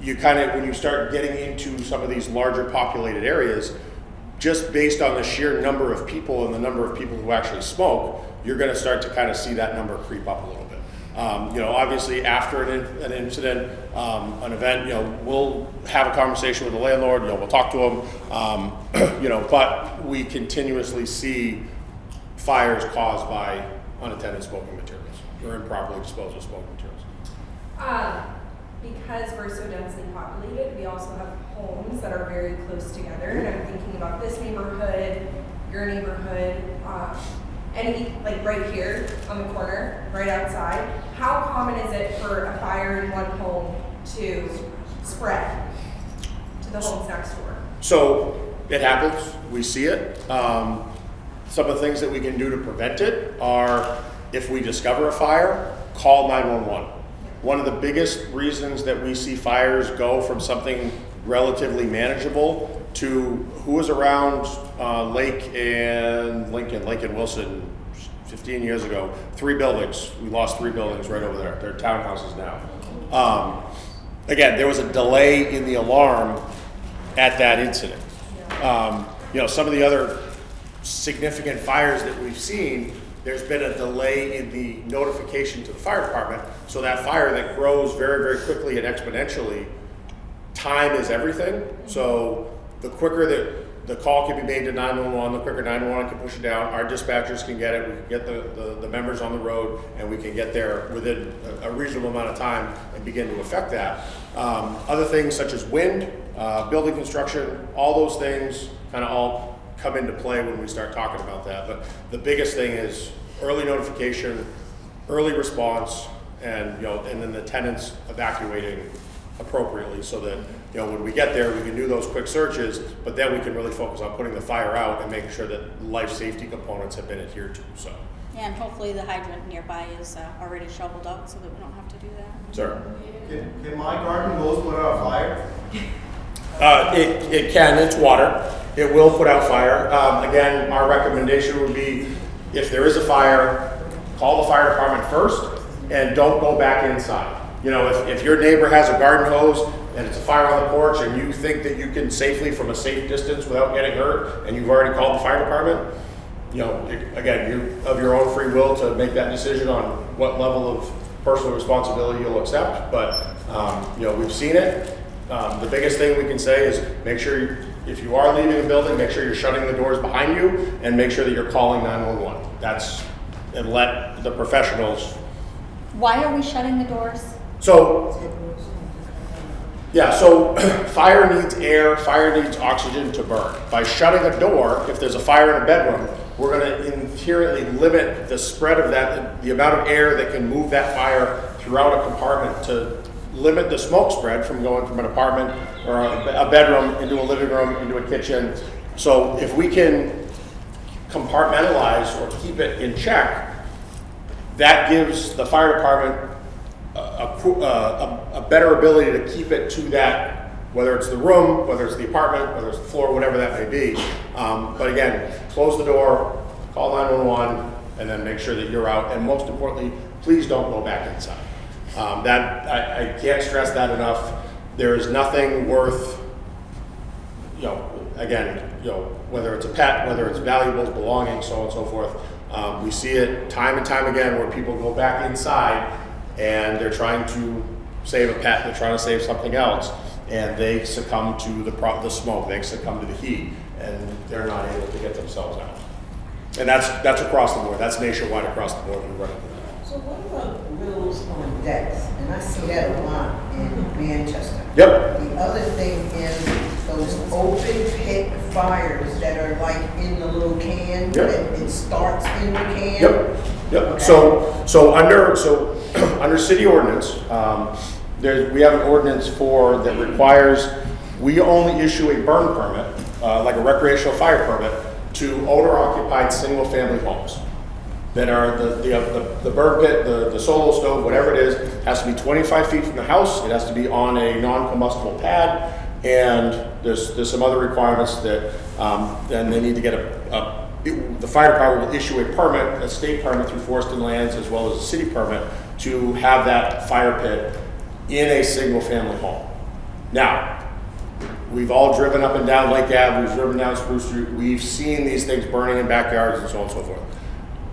Speaker 4: you when you start getting into some of these larger populated areas, just based on the sheer number of people and the number of people who actually smoke, you're going to start to kind of see that number creep up a little bit. Obviously after an incident, an event, we'll have a conversation with the landlord, we'll talk to him, but we continuously see fires caused by unattended smoking materials or improperly disposed of smoking materials.
Speaker 16: Because we're so densely populated, we also have homes that are very close together. And I'm thinking about this neighborhood, your neighborhood, like right here on the corner, right outside. How common is it for a fire in one home to spread to the homes next door?
Speaker 4: So it happens, we see it. Some of the things that we can do to prevent it are, if we discover a fire, call 911. One of the biggest reasons that we see fires go from something relatively manageable to who was around Lake and Wilson 15 years ago, 3 buildings. We lost 3 buildings right over there. They're townhouses now. Again, there was a delay in the alarm at that incident. Some of the other significant fires that we've seen, there's been a delay in the notification to the fire department. So that fire that grows very, very quickly and exponentially time is everything. So the quicker that the call can be made to 911, the quicker 911 can push it down. Our dispatchers can get it. We can get the members on the road, and we can get there within a reasonable amount of time and begin to affect that. Other things such as wind, building construction, all those things kind of all come into play when we start talking about that. But the biggest thing is early notification, early response, and and then the tenants evacuating appropriately, so that when we get there, we can do those quick searches, but then we can really focus on putting the fire out and making sure that life safety components have been adhered to. So.
Speaker 5: Yeah, and hopefully the hydrant nearby is already shoveled out so that we don't have to do that.
Speaker 4: Sir.
Speaker 14: Can my garden hose put out a fire?
Speaker 4: It can. It's water. It will put out fire. Again, our recommendation would be, if there is a fire, call the fire department first and don't go back inside. If your neighbor has a garden hose and it's a fire on the porch and you think that you can safely from a safe distance without getting hurt, and you've already called the fire department, again, you of your own free will to make that decision on what level of personal responsibility you'll accept. But we've seen it. The biggest thing we can say is make sure if you are leaving the building, make sure you're shutting the doors behind you and make sure that you're calling 911. And let the professionals.
Speaker 5: Why are we shutting the doors?
Speaker 4: So fire needs air, fire needs oxygen to burn. By shutting a door, if there's a fire in a bedroom, we're going to inherently limit the spread of that, the amount of air that can move that fire throughout a compartment, to limit the smoke spread from going from an apartment or a bedroom into a living room, into a kitchen. So if we can compartmentalize or keep it in check, that gives the fire department a better ability to keep it to that, whether it's the room, whether it's the apartment, whether it's the floor, whatever that may be. But again, close the door, call 911, and then make sure that you're out. And most importantly, please don't go back inside. I can't stress that enough. There is nothing worth, whether it's a pet, whether it's valuables, belongings, so on and so forth. We see it time and time again where people go back inside and they're trying to save a pet, they're trying to save something else, and they succumb to the smoke, they succumb to the heat, and they're not able to get themselves out. And that's across the board. That's nationwide across the board. We run into that.
Speaker 8: So what about grills on decks? And I see that a lot in Manchester.
Speaker 4: Yep.
Speaker 8: The other thing is those open pit fires that are like in the little can.
Speaker 4: Yep.
Speaker 8: That it starts in the can.
Speaker 4: Yep.
Speaker 8: Okay.
Speaker 4: So under city ordinance, we have an ordinance that requires, we only issue a burn permit, like a recreational fire permit, to owner-occupied single-family homes that are the burn pit, the solo stove, whatever it is, has to be 25 feet from the house. It has to be on a non-combustible pad, and there's some other requirements that then they need to get the fire department will issue a permit, a state permit through Forest and Lands, as well as a city permit, to have that fire pit in a single-family home. Now, we've all driven up and down Lake Ave, we've driven down Spruce Street, we've seen these things burning in backyards and so on and so forth.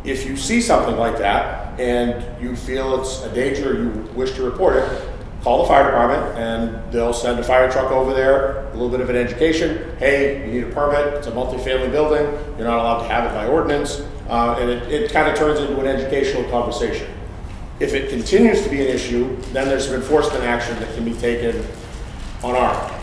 Speaker 4: If you see something like that and you feel it's a danger, you wish to report it, call the fire department and they'll send a fire truck over there, a little bit of an education. Hey, you need a permit, it's a multifamily building, you're not allowed to have it by ordinance, and it kind of turns into an educational conversation. If it continues to be an issue, then there's some enforcement action that can be taken on our end.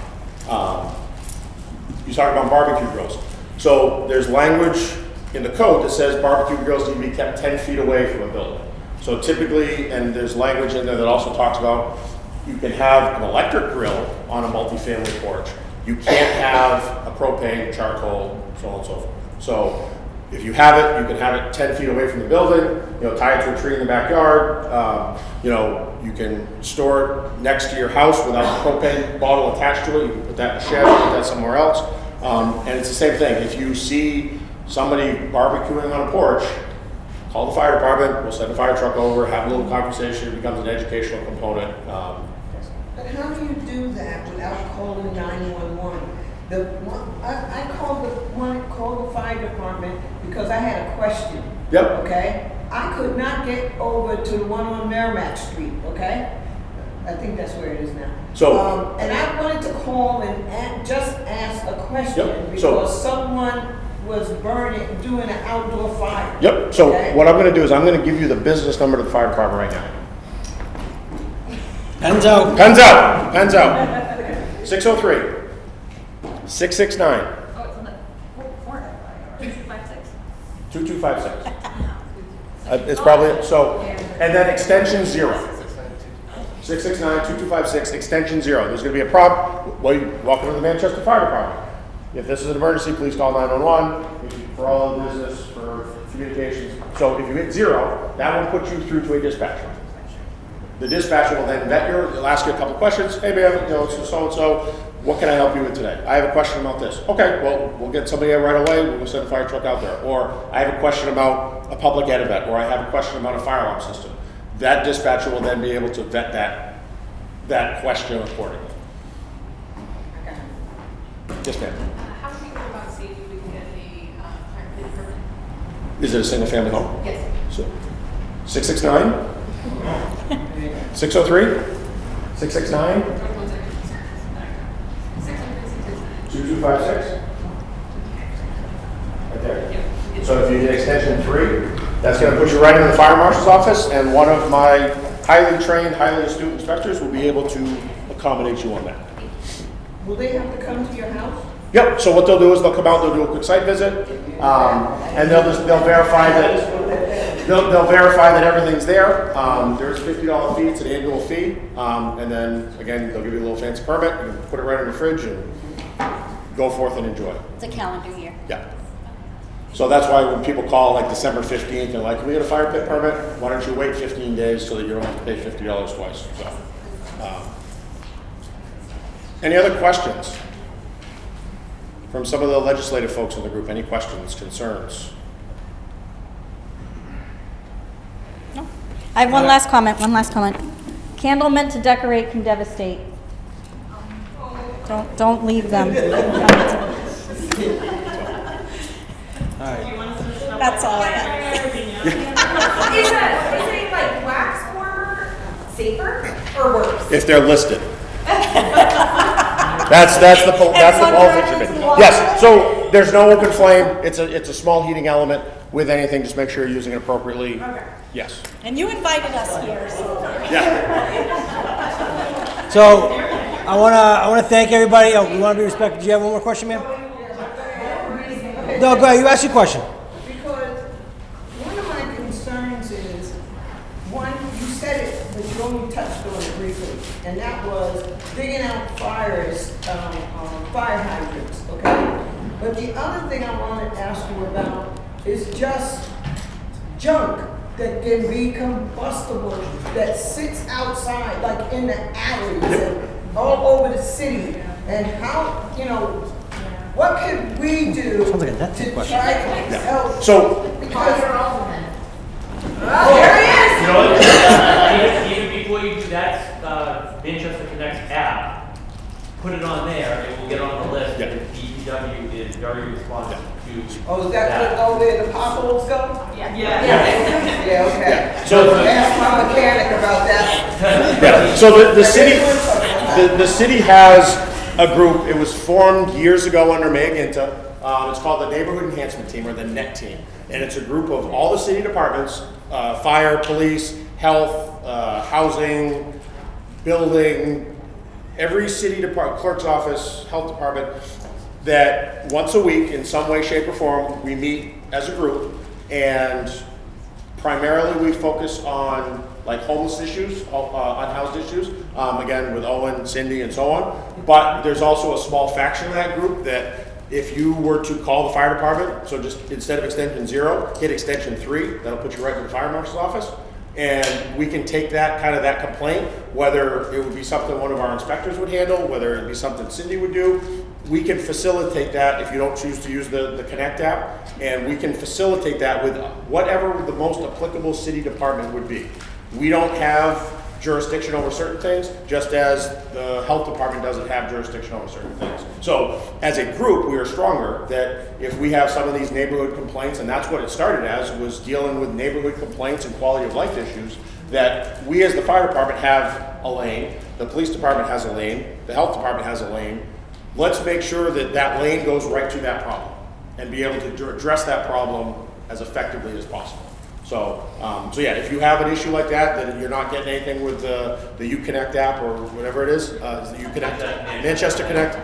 Speaker 4: You talk about barbecue grills. So there's language in the code that says barbecue grills need to be kept 10 feet away from a building. So typically, and there's language in there that also talks about, you can have an electric grill on a multifamily porch. You can't have a propane, charcoal, so on and so forth. So if you have it, you can have it 10 feet away from the building, tie it to a tree in the backyard. You can store it next to your house without a propane bottle attached to it. You can put that in a shed, put that somewhere else. And it's the same thing. If you see somebody barbecuing on a porch, call the fire department, we'll send a fire truck over, have a little conversation, it becomes an educational component.
Speaker 8: But how do you do that without calling 911? I called the fire department because I had a question.
Speaker 4: Yep.
Speaker 8: Okay? I could not get over to the one on Merrimack Street, okay? I think that's where it is now.
Speaker 4: So-
Speaker 8: And I wanted to call and just ask a question
Speaker 4: Yep, so-
Speaker 8: because someone was doing an outdoor fire.
Speaker 4: Yep, so
Speaker 8: okay?
Speaker 4: what I'm gonna do is I'm gonna give you the business number to the fire department right now.
Speaker 3: Pens out.
Speaker 4: Pens out, pens out. 603, 669,
Speaker 7: Oh, it's on the four, 256.
Speaker 4: 2256. It's probably, so, and then extension 0. 669, 2256, extension 0. There's gonna be a welcome to the Manchester Fire Department. If this is an emergency, please call 911 for all the business, for communications. So if you hit 0, that will put you through to a dispatcher. The dispatcher will then he'll ask you a couple questions. Hey ma'am, it's so-and-so, what can I help you with today? I have a question about this. Okay, well, we'll get somebody right away, we'll send a fire truck out there. Or I have a question about a public ed event, or I have a question about a fire alarm system. That dispatcher will then be able to vet that question accordingly. Yes, ma'am.
Speaker 13: How do we go about seeing if we can get a fire pit permit?
Speaker 4: Is it a single family home?
Speaker 13: Yes.
Speaker 4: So, 669? 603? 669? 2256? Right there. So if you get extension 3, that's going to put you right into the fire marshal's office, and one of my highly trained, highly astute inspectors will be able to accommodate you on that.
Speaker 8: Will they have to come to your house?
Speaker 4: Yep, so what they'll do is they'll come out, they'll do a quick site visit, and they'll verify that everything's there. There's a $50 fee, it's an annual fee, and then again, they'll give you a little fancy permit, you can put it right in the fridge and go forth and enjoy.
Speaker 5: It's a calendar year.
Speaker 4: Yeah. So that's why when people call like December 15th, they're like, can we get a fire pit permit? Why don't you wait 15 days so that you don't have to pay $50 twice? So, any other questions from some of the legislative folks in the group? Any questions, concerns?
Speaker 5: No. I have one last comment. Candle meant to decorate can devastate. Don't leave them. That's all I have.
Speaker 16: Is a like wax warmer safer or worse?
Speaker 4: If they're listed. That's the policy. Yes, so there's no open flame. It's a small heating element with anything. Just make sure you're using it appropriately.
Speaker 16: Okay.
Speaker 4: Yes.
Speaker 5: And you invited us here, so.
Speaker 4: Yeah.
Speaker 3: So I wanna thank everybody. We wanna be respectful. Do you have one more question, ma'am? No, go ahead. You ask your question.
Speaker 8: Because one of my concerns is, one, you said it, but you only touched on it briefly, and that was digging out fire hydrants, okay? But the other thing I want to ask you about is just junk that can be combustible, that sits outside, like in the alleys and all over the city. And how, what could we do
Speaker 3: Sounds like a net
Speaker 8: to
Speaker 3: question.
Speaker 8: try to help?
Speaker 4: So
Speaker 8: Because
Speaker 16: There he is!
Speaker 9: You know, even before you do that, Manchester Connects app, put it on there, it will get on the list.
Speaker 4: Yeah.
Speaker 9: DPW is very responsive to.
Speaker 8: Oh, is that where the potholes go?
Speaker 11: Yeah.
Speaker 8: Yeah, okay.
Speaker 4: Yeah. So
Speaker 8: Ask my mechanic about that.
Speaker 4: yeah. So the city has a group. It was formed years ago under Mayor Ginta. It's called the Neighborhood Enhancement Team, or the NET Team, and it's a group of all the city departments: fire, police, health, housing, building, every city department, clerk's office, health department. That once a week, in some way, shape, or form, we meet as a group, and primarily we focus on like homeless issues, unhoused issues, again with Owen, Cindy, and so on. But there's also a small faction of that group that if you were to call the fire department, so just instead of extension 0, hit extension 3, that'll put you right in the fire marshal's office. And we can take that complaint, whether it would be something one of our inspectors would handle, whether it'd be something Cindy would do. We can facilitate that if you don't choose to use the Connect app, and we can facilitate that with whatever the most applicable city department would be. We don't have jurisdiction over certain things, just as the health department doesn't have jurisdiction over certain things. So as a group, we are stronger that if we have some of these neighborhood complaints, and that's what it started as, was dealing with neighborhood complaints and quality of life issues, that we as the fire department have a lane, the police department has a lane, the health department has a lane. Let's make sure that that lane goes right to that problem and be able to address that problem as effectively as possible. So, so yeah, if you have an issue like that you're not getting anything with the UConnect app or whatever it is the UConnect, Manchester Connect.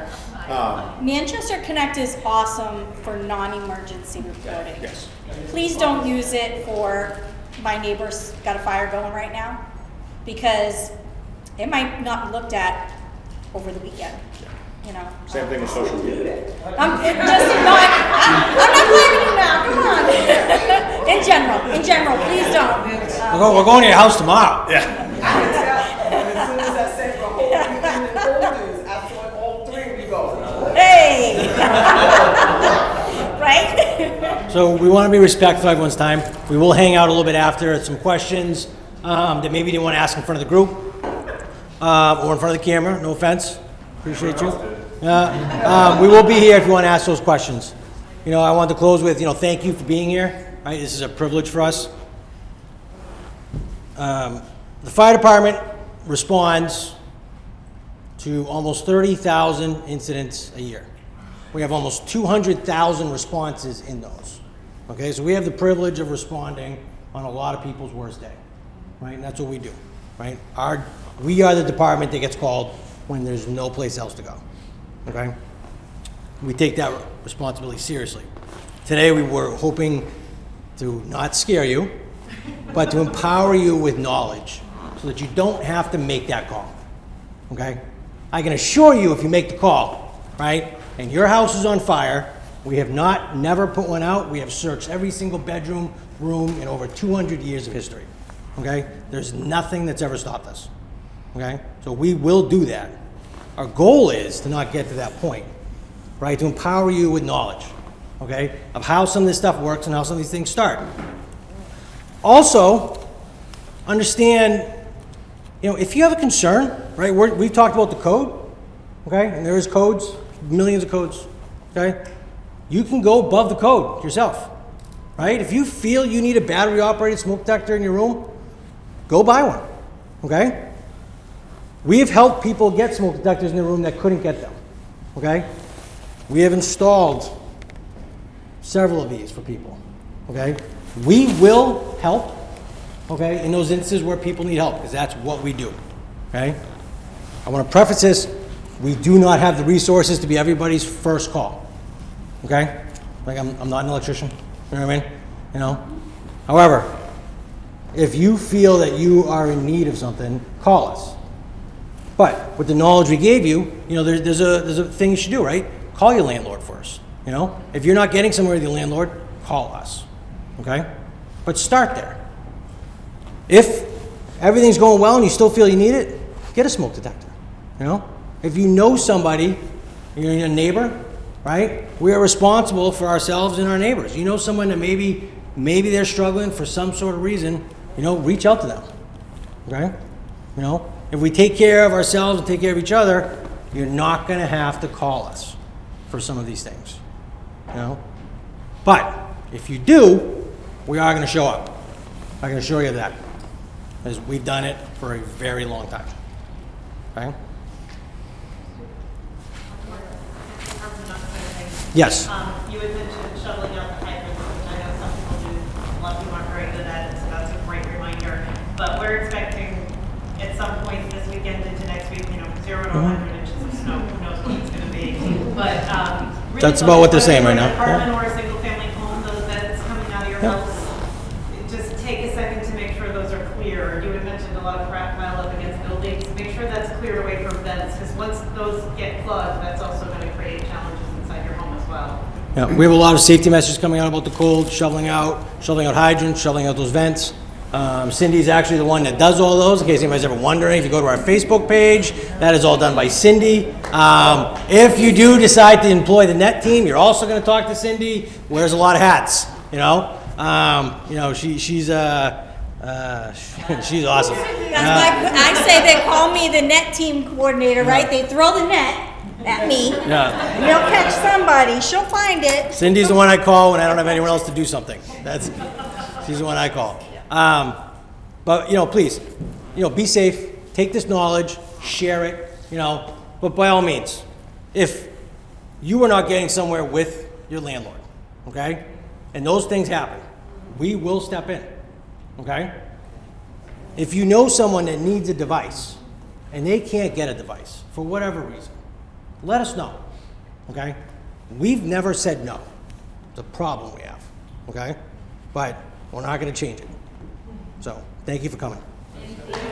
Speaker 5: Manchester Connect is awesome for non-emergency reporting.
Speaker 4: Yes.
Speaker 5: Please don't use it for my neighbor's got a fire going right now, because it might not be looked at over the weekend. You know.
Speaker 4: Same thing with social media.
Speaker 5: I'm not blaming you now. Come on. In general, please don't.
Speaker 3: We're going to your house tomorrow.
Speaker 4: Yeah.
Speaker 15: As soon as I said the whole weekend in Boulders, I saw all three of you go.
Speaker 5: Hey. Right?
Speaker 3: So we want to be respectful of everyone's time. We will hang out a little bit after, some questions that maybe you didn't want to ask in front of the group or in front of the camera. No offense. Appreciate you. We will be here if you want to ask those questions. You know, I want to close with, thank you for being here. Right, this is a privilege for us. The fire department responds to almost 30,000 incidents a year. We have almost 200,000 responses in those. Okay, so we have the privilege of responding on a lot of people's worst day, right? And that's what we do, right? We are the department that gets called when there's no place else to go, okay? We take that responsibility seriously. Today we were hoping to not scare you, but to empower you with knowledge so that you don't have to make that call, okay? I can assure you if you make the call, right, and your house is on fire, we have never put one out. We have searched every single bedroom, room in over 200 years of history, okay? There's nothing that's ever stopped us, okay? So we will do that. Our goal is to not get to that point, right? To empower you with knowledge, okay, of how some of this stuff works and how some of these things start. Also, understand, if you have a concern, right, we've talked about the code, okay, and there is codes, millions of codes, okay? You can go above the code yourself, right? If you feel you need a battery-operated smoke detector in your room, go buy one, okay? We have helped people get smoke detectors in their room that couldn't get them, okay? We have installed several of these for people, okay? We will help, okay, in those instances where people need help, because that's what we do, okay? I want to preface this, we do not have the resources to be everybody's first call, okay? Like, I'm not an electrician, you know what I mean? However, if you feel that you are in need of something, call us. But with the knowledge we gave you, there's a thing you should do, right? Call your landlord first, If you're not getting somewhere with your landlord, call us, okay? But start there. If everything's going well and you still feel you need it, get a smoke detector, If you know somebody, you're a neighbor, right? We are responsible for ourselves and our neighbors. You know someone that maybe they're struggling for some sort of reason, reach out to them, okay? If we take care of ourselves and take care of each other, you're not going to have to call us for some of these things, But if you do, we are going to show up. I can assure you of that, because we've done it for a very long time, okay? Yes.
Speaker 11: You had mentioned shoveling out the hydrants, which I know some people do, a lot of people aren't very good at it, so that's a great reminder. But we're expecting at some point this weekend into next week, 0 to 100 inches of snow, who knows what it's gonna be. But, really
Speaker 3: that's about what they're saying right now.
Speaker 11: An apartment or a single family home, those vents coming out of your house, just take a second to make sure those are clear. You had mentioned a lot of crap pile up against buildings. Make sure that's cleared away from vents, because once those get plugged, that's also gonna create challenges inside your home as well.
Speaker 3: Yeah, we have a lot of safety messages coming out about the cold, shoveling out hydrants, shoveling out those vents. Cindy's actually the one that does all those, in case anybody's ever wondering. If you go to our Facebook page, that is all done by Cindy. If you do decide to employ the net team, you're also going to talk to Cindy. Wears a lot of hats, she's she's awesome.
Speaker 5: That's why I say they call me the net team coordinator, right? They throw the net at me.
Speaker 3: Yeah.
Speaker 5: And they'll catch somebody. She'll find it.
Speaker 3: Cindy's the one I call when I don't have anyone else to do something. She's the one I call. But, you know, please, you know, be safe, take this knowledge, share it, you know, but by all means, if you are not getting somewhere with your landlord, okay, and those things happen, we will step in, okay? If you know someone that needs a device and they can't get a device for whatever reason, let us know, okay? We've never said no. It's a problem we have, okay? But we're not gonna change it. So, thank you for coming.
Speaker 2: Thank you.